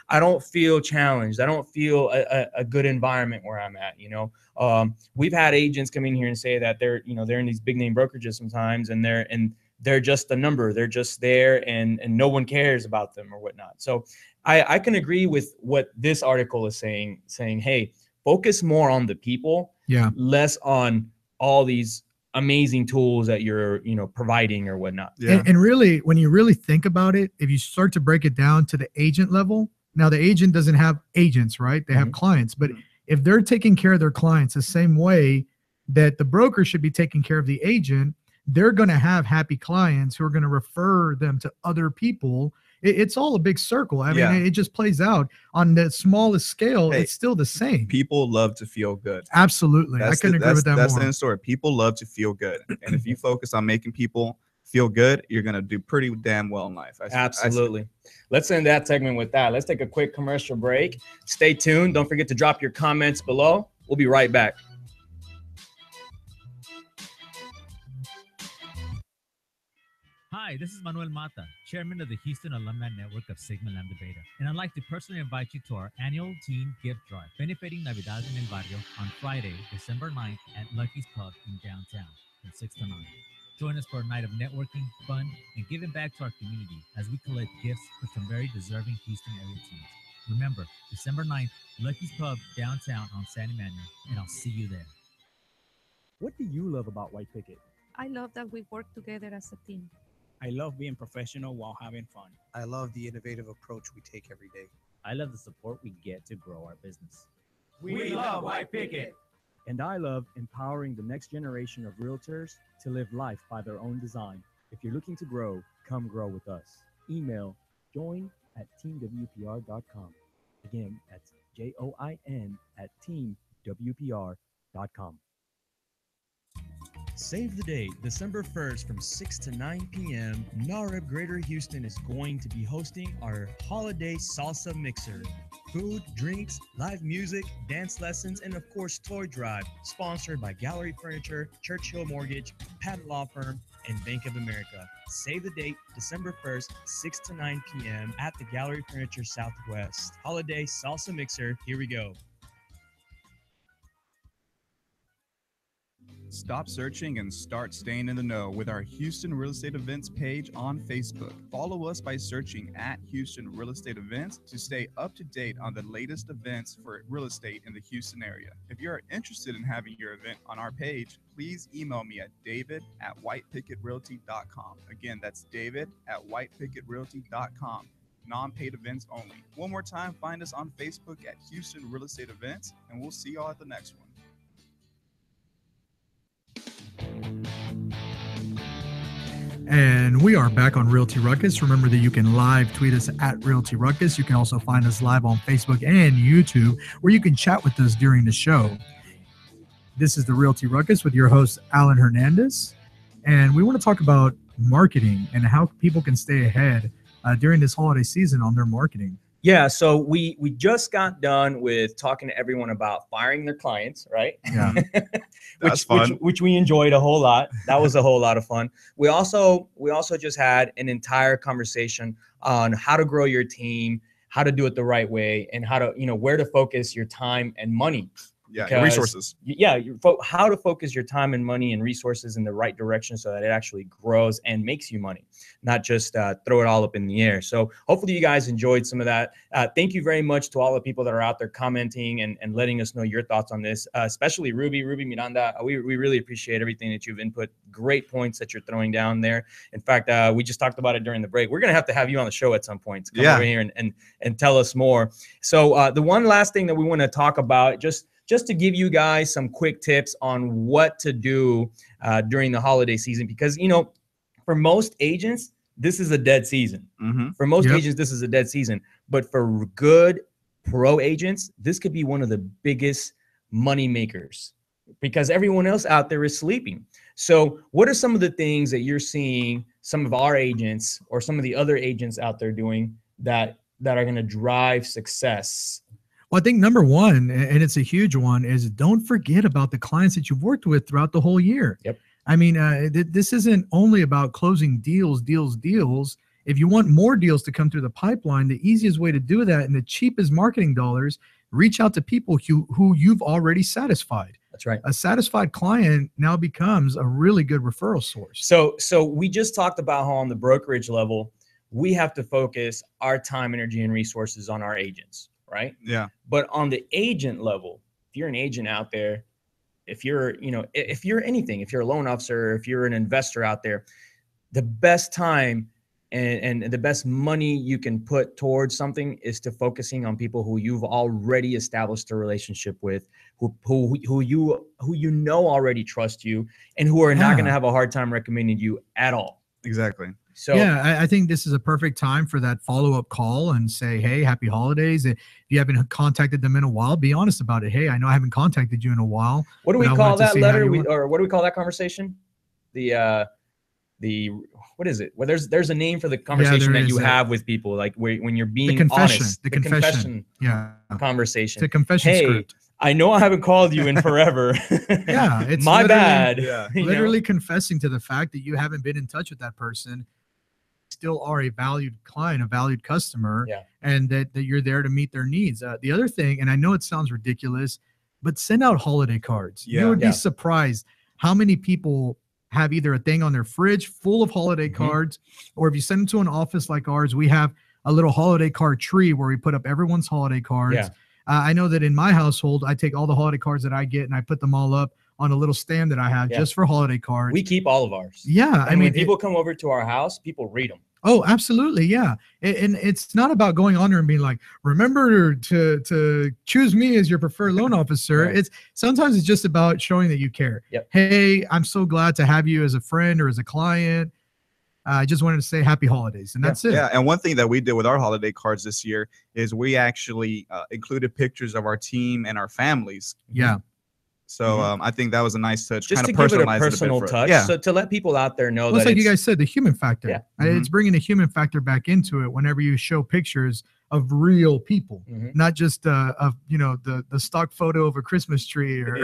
I don't feel challenged. I don't feel a good environment where I'm at, you know. We've had agents come in here and say that they're in these big name brokerages sometimes, and they're just a number. They're just there, and no one cares about them or whatnot. So I can agree with what this article is saying, hey, focus more on the people, less on all these amazing tools that you're, providing or whatnot. And really, when you really think about it, if you start to break it down to the agent level, now the agent doesn't have agents, right? They have clients, but if they're taking care of their clients the same way that the broker should be taking care of the agent, they're going to have happy clients who are going to refer them to other people. It's all a big circle. I mean, it just plays out on the smallest scale. It's still the same. People love to feel good. Absolutely. I couldn't agree with that more. That's the end story. People love to feel good. And if you focus on making people feel good, you're going to do pretty damn well in life. Absolutely. Let's end that segment with that. Let's take a quick commercial break. Stay tuned. Don't forget to drop your comments below. We'll be right back. Hi, this is Manuel Mata, chairman of the Houston Alumni Network of Sigma Lambda Beta, and I'd like to personally invite you to our annual teen gift drive, benefiting Navidad en el Barrio, on Friday, December 9th at Lucky's Pub in downtown from 6 to 9. Join us for a night of networking, fun, and giving back to our community as we collect gifts for some very deserving Houston area teens. Remember, December 9th, Lucky's Pub downtown on San Emanuel, and I'll see you there. What do you love about White Picket? I love that we work together as a team. I love being professional while having fun. I love the innovative approach we take every day. I love the support we get to grow our business. We love White Picket. And I love empowering the next generation of realtors to live life by their own design. If you're looking to grow, come grow with us. Email join@teamwpr.com. Again, that's join@teamwpr.com. Save the date, December 1st from 6 to 9 p.m. NAREB Greater Houston is going to be hosting our holiday salsa mixer. Food, drinks, live music, dance lessons, and of course, toy drive, sponsored by Gallery Furniture, Churchill Mortgage, Patent Law Firm, and Bank of America. Save the date, December 1st, 6 to 9 p.m. at the Gallery Furniture Southwest. Holiday salsa mixer, here we go. Stop searching and start staying in the know with our Houston Real Estate Events page on Facebook. Follow us by searching @Houston Real Estate Events to stay up to date on the latest events for real estate in the Houston area. If you are interested in having your event on our page, please email me at david@whitepickettrealty.com. Again, that's david@whitepickettrealty.com. Non-paid events only. One more time, find us on Facebook at Houston Real Estate Events, and we'll see y'all at the next one. And we are back on Realty Ruckus. Remember that you can live tweet us at Realty Ruckus. You can also find us live on Facebook and YouTube, where you can chat with us during the show. This is the Realty Ruckus with your host, Alan Hernandez. And we want to talk about marketing and how people can stay ahead during this holiday season on their marketing. Yeah, so we just got done with talking to everyone about firing their clients, right? Yeah. which we enjoyed a whole lot. That was a whole lot of fun. We also just had an entire conversation on how to grow your team, how to do it the right way, and how to, where to focus your time and money. Yeah, resources. Yeah, how to focus your time and money and resources in the right direction so that it actually grows and makes you money, not just throw it all up in the air. So hopefully you guys enjoyed some of that. Thank you very much to all the people that are out there commenting and letting us know your thoughts on this, especially Ruby Miranda. We really appreciate everything that you've input. Great points that you're throwing down there. In fact, we just talked about it during the break. We're going to have you on the show at some point to come over here and tell us more. So the one last thing that we want to talk about, just to give you guys some quick tips on what to do during the holiday season, because, for most agents, this is a dead season. For most agents, this is a dead season. But for good pro agents, this could be one of the biggest money makers because everyone else out there is sleeping. So what are some of the things that you're seeing some of our agents or some of the other agents out there doing that are going to drive success? Well, I think number one, and it's a huge one, is don't forget about the clients that you've worked with throughout the whole year. Yep. I mean, this isn't only about closing deals. If you want more deals to come through the pipeline, the easiest way to do that and the cheapest marketing dollars, reach out to people who you've already satisfied. That's right. A satisfied client now becomes a really good referral source. So we just talked about how on the brokerage level, we have to focus our time, energy, and resources on our agents. Right? Yeah. But on the agent level, if you're an agent out there, if you're anything, if you're a loan officer, if you're an investor out there, the best time and the best money you can put towards something is to focusing on people who you've already established a relationship with, who you already trust you, and who are not going to have a hard time recommending you at all. Exactly. So yeah, I think this is a perfect time for that follow-up call and say, hey, happy holidays. If you haven't contacted them in a while, be honest about it. Hey, I know I haven't contacted you in a while. What do we call that letter? Or what do we call that conversation? The what is it? Well, there's a name for the conversation that you have with people, like when you're being honest. The confession. Yeah. Conversation. It's a confession script. I know I haven't called you in forever. Yeah, it's my bad. Yeah. Literally confessing to the fact that you haven't been in touch with that person, still are a valued client, a valued customer, and that you're there to meet their needs. The other thing, and I know it sounds ridiculous, but send out holiday cards. You would be surprised how many people have either a thing on their fridge full of holiday cards, or if you send them to an office like ours, we have a little holiday card tree where we put up everyone's holiday cards. Yeah. I know that in my household, I take all the holiday cards that I get and I put them all up on a little stand that I have just for holiday cards. We keep all of ours. Yeah. And when people come over to our house, people read them. Oh, absolutely. Yeah. And it's not about going on there and being like, remember to choose me as your preferred loan officer. Right. Sometimes it's just about showing that you care. Yep. Hey, I'm so glad to have you as a friend or as a client. I just wanted to say happy holidays, and that's it. Yeah, and one thing that we did with our holiday cards this year is we actually included pictures of our team and our families. Yeah. So I think that was a nice touch. Just kind to of give it a personalize personal it a bit touch. Yeah. So to let people out there know Well, that it's like you guys said, the human factor. Yeah. It's bringing the human factor back into it whenever you show pictures of real people, not just of the stock photo of a Christmas tree or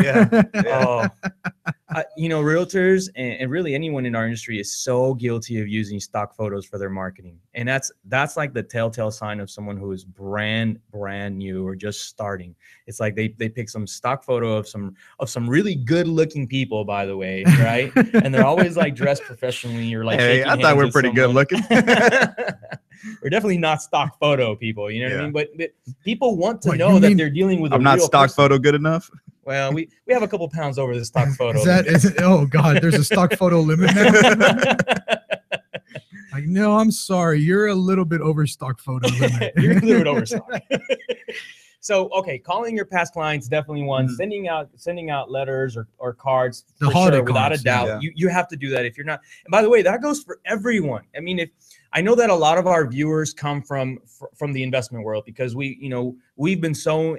realtors and really anyone in our industry is so guilty of using stock photos for their marketing, and that's like the telltale sign of someone who is brand new or just starting. It's like they pick some stock photo of some really good looking people, by the way, right? And they're always like dressed professionally. You're like, hey, I thought we were pretty good looking. We're definitely not stock photo people, you know what I mean? But people want to know that they're dealing with I'm a not real stock person. photo good enough. Well, we have a couple pounds over the stock photo. Oh God, there's a stock photo limit now. Like, no, I'm sorry, you're a little bit over stock photo limit. You're a little bit over stock. So, okay, calling your past clients, definitely one. Sending out letters or cards, The for holiday sure, without a cards, doubt. You have to do that if you're not. And by the way, that goes for everyone. I mean, I know that a lot of our viewers come from the investment world because we we've been so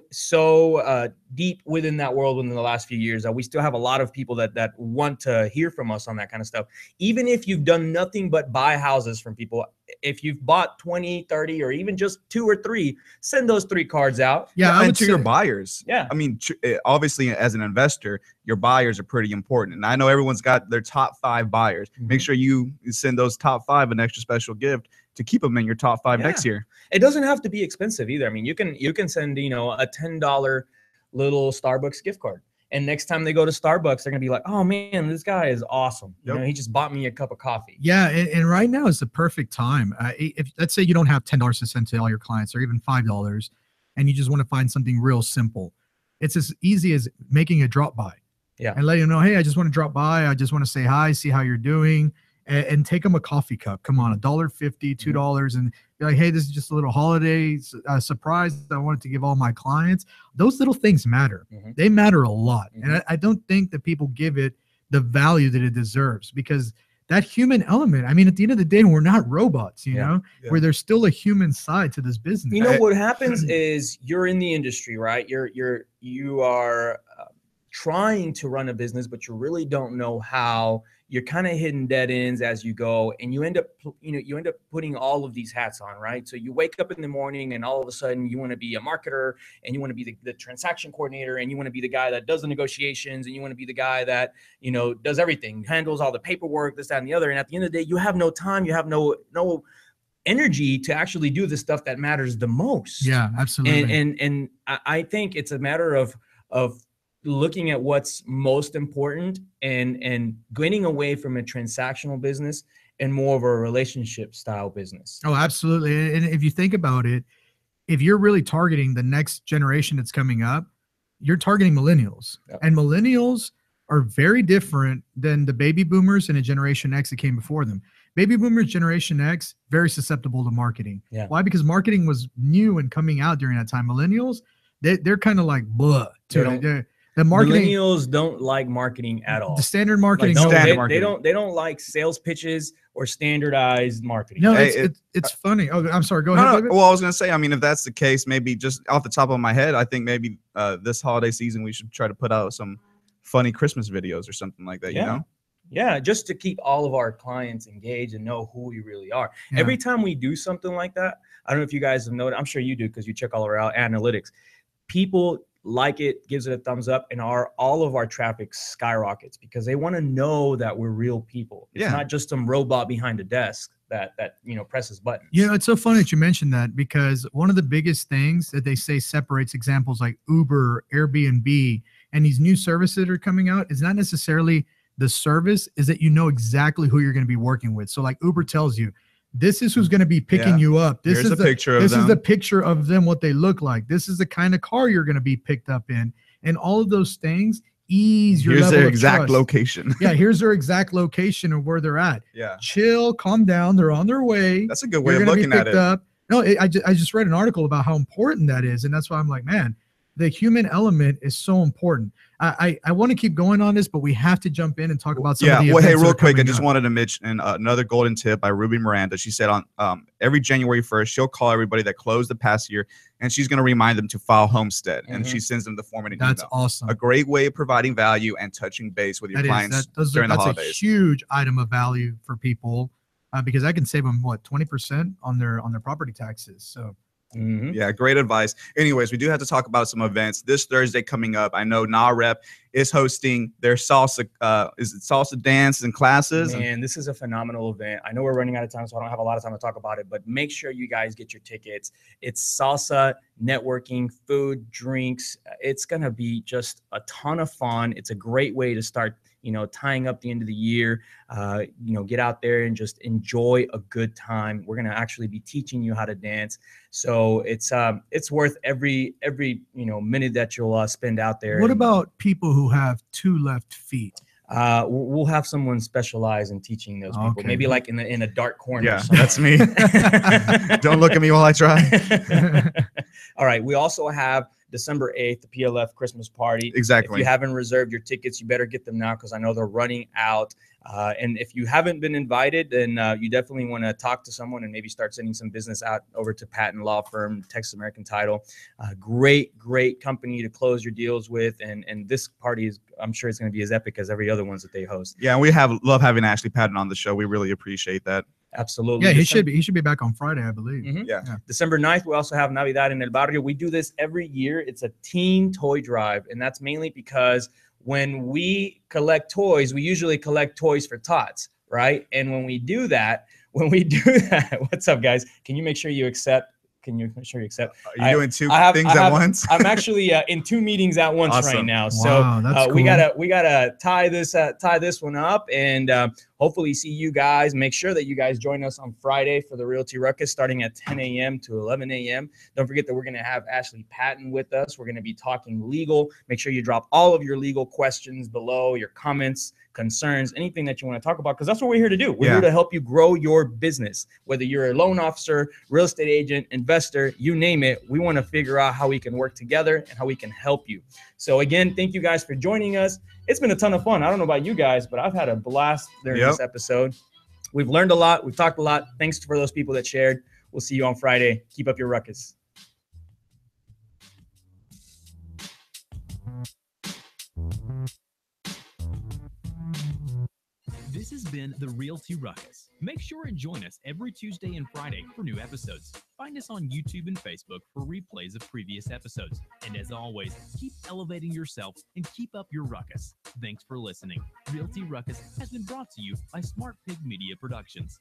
deep within that world within the last few years that we still have a lot of people that want to hear from us on that kind of stuff. Even if you've done nothing but buy houses from people, if you've bought 20, 30, or even just 2 or 3, send those 3 cards out. Yeah, and to your buyers. Yeah. I mean, obviously, as an investor, your buyers are pretty important. And I know everyone's got their top 5 buyers. Make sure you send those top 5 an extra special gift to keep them in your top 5 next year. It doesn't have to be expensive either. I mean, you can send, you know, a $10 little Starbucks gift card. And next time they go to Starbucks, they're going to be like, oh, man, this guy is awesome. You know, he just bought me a cup of coffee. Yeah, and right now is the perfect time. If let's say you don't have $10 to send to all your clients, or even $5, and you just want to find something real simple, it's as easy as making a drop by. Yeah. And letting them know, hey, I just want to drop by. I just want to say hi, see how you're doing, and take them a coffee cup. Come on, $1.50, $2, and be like, hey, this is just a little holiday surprise that I wanted to give all my clients. Those little things matter. They matter a lot. And I don't think that people give it the value that it deserves, because that human element, I mean, at the end of the day, we're not robots, you know, where there's still a human side to this business. You know, what happens is you're in the industry, right? You are trying to run a business, but you really don't know how. You're kind of hitting dead ends as you go, and you end up putting all of these hats on, right? So you wake up in the morning, and all of a sudden you want to be a marketer, and you want to be the transaction coordinator, and you want to be the guy that does the negotiations, and you want to be the guy that, you know, does everything, handles all the paperwork, this, that, and the other. And at the end of the day, you have no time, you have no energy to actually do the stuff that matters the most. Yeah, absolutely. And I think it's a matter of looking at what's most important and getting away from a transactional business and more of a relationship style business. Oh, absolutely. And if you think about it, if you're really targeting the next generation that's coming up, you're targeting millennials. And millennials are very different than the baby boomers and a Generation X that came before them. Baby boomers, Generation X, very susceptible to marketing. Why? Because marketing was new and coming out during that time. Millennials, they're kind of like blah to it. The marketing, millennials don't like marketing at all. The standard marketing. They don't like sales pitches or standardized marketing. No, it's funny. Oh, I'm sorry. Go ahead. Well, I was going to say, I mean, if that's the case, maybe just off the top of my head, I think maybe this holiday season we should try to put out some funny Christmas videos or something like that. You know? Yeah, just to keep all of our clients engaged and know who we really are. Every time we do something like that, I don't know if you guys have noticed. I'm sure you do because you check all our analytics. People like it, gives it a thumbs up, and all of our traffic skyrockets because they want to know that we're real people. It's not just some robot behind a desk that you know presses buttons. You know, it's so funny that you mentioned that, because one of the biggest things that they say separates examples like Uber, Airbnb, and these new services that are coming out is not necessarily the service, is that you know exactly who you're going to be working with. So like Uber tells you, this is who's going to be picking you up. This is the picture of them. This is the picture of them, what they look like. This is the kind of car you're going to be picked up in. And all of those things ease your level of trust. Here's their exact location. Yeah, here's their exact location of where they're at. Yeah. Chill, calm down. They're on their way. That's a good way of looking at it. No, I just read an article about how important that is. And that's why I'm like, man, the human element is so important. I want to keep going on this, but we have to jump in and talk about some of the events. Hey, real quick, I just wanted to mention another golden tip by Ruby Miranda. She said on every January 1st, she'll call everybody that closed the past year, and she's going to remind them to file homestead, and she sends them the form in an email. That's awesome. A great way of providing value and touching base with your clients during the holidays. That's a huge item of value for people because I can save them, what, 20% on their property taxes. So. Yeah, great advice. Anyways, we do have to talk about some events this Thursday coming up. I know NAREP is hosting their salsa dance and classes. Man, this is a phenomenal event. I know we're running out of time, so I don't have a lot of time to talk about it, but make sure you guys get your tickets. It's salsa, networking, food, drinks. It's going to be just a ton of fun. It's a great way to start, you know, tying up the end of the year. You know, get out there and just enjoy a good time. We're going to actually be teaching you how to dance. So it's worth every you know minute that you'll spend out there. What about people who have 2 left feet? We'll have someone specialize in teaching those people. Maybe like in a dark corner. Yeah, that's me. Don't look at me while I try. All right. We also have December 8th, the PLF Christmas party. Exactly. If you haven't reserved your tickets, you better get them now because I know they're running out. And if you haven't been invited, then you definitely want to talk to someone and maybe start sending some business out over to Patent Law Firm, Texas American Title. Great company to close your deals with. And this party is, I'm sure it's going to be as epic as every other ones that they host. Yeah, and we love having Ashley Patton on the show. We really appreciate that. Absolutely. Yeah, he should be back on Friday, I believe. Mm-hmm. Yeah. December 9th, we also have Navidad en el Barrio. We do this every year. It's a teen toy drive, and that's mainly because when we collect toys, we usually collect toys for tots, right? And when we do that, what's up, guys? Can you make sure you accept? Can you make sure you accept? Are you doing two things at once? I'm actually in 2 meetings at once right now. Wow, So that's cool. we gotta tie this one up, and hopefully see you guys. Make sure that you guys join us on Friday for the Realty Ruckus, starting at 10 a.m. to 11 a.m. Don't forget that we're gonna have Ashley Patton with us. We're gonna be talking legal. Make sure you drop all of your legal questions below, your comments, concerns, anything that you want to talk about, because that's what we're here to do. We're here to help you grow your business. Whether you're a loan officer, real estate agent, investor, you name it, we want to figure out how we can work together and how we can help you. So again, thank you guys for joining us. It's been a ton of fun. I don't know about you guys, but I've had a blast during this episode. We've learned a lot. We've talked a lot. Thanks for those people that shared. We'll see you on Friday. Keep up your ruckus. This has been the Realty Ruckus. Make sure and join us every Tuesday and Friday for new episodes. Find us on YouTube and Facebook for replays of previous episodes. And as always, keep elevating yourself and keep up your ruckus. Thanks for listening. Realty Ruckus has been brought to you by Smart Pig Media Productions.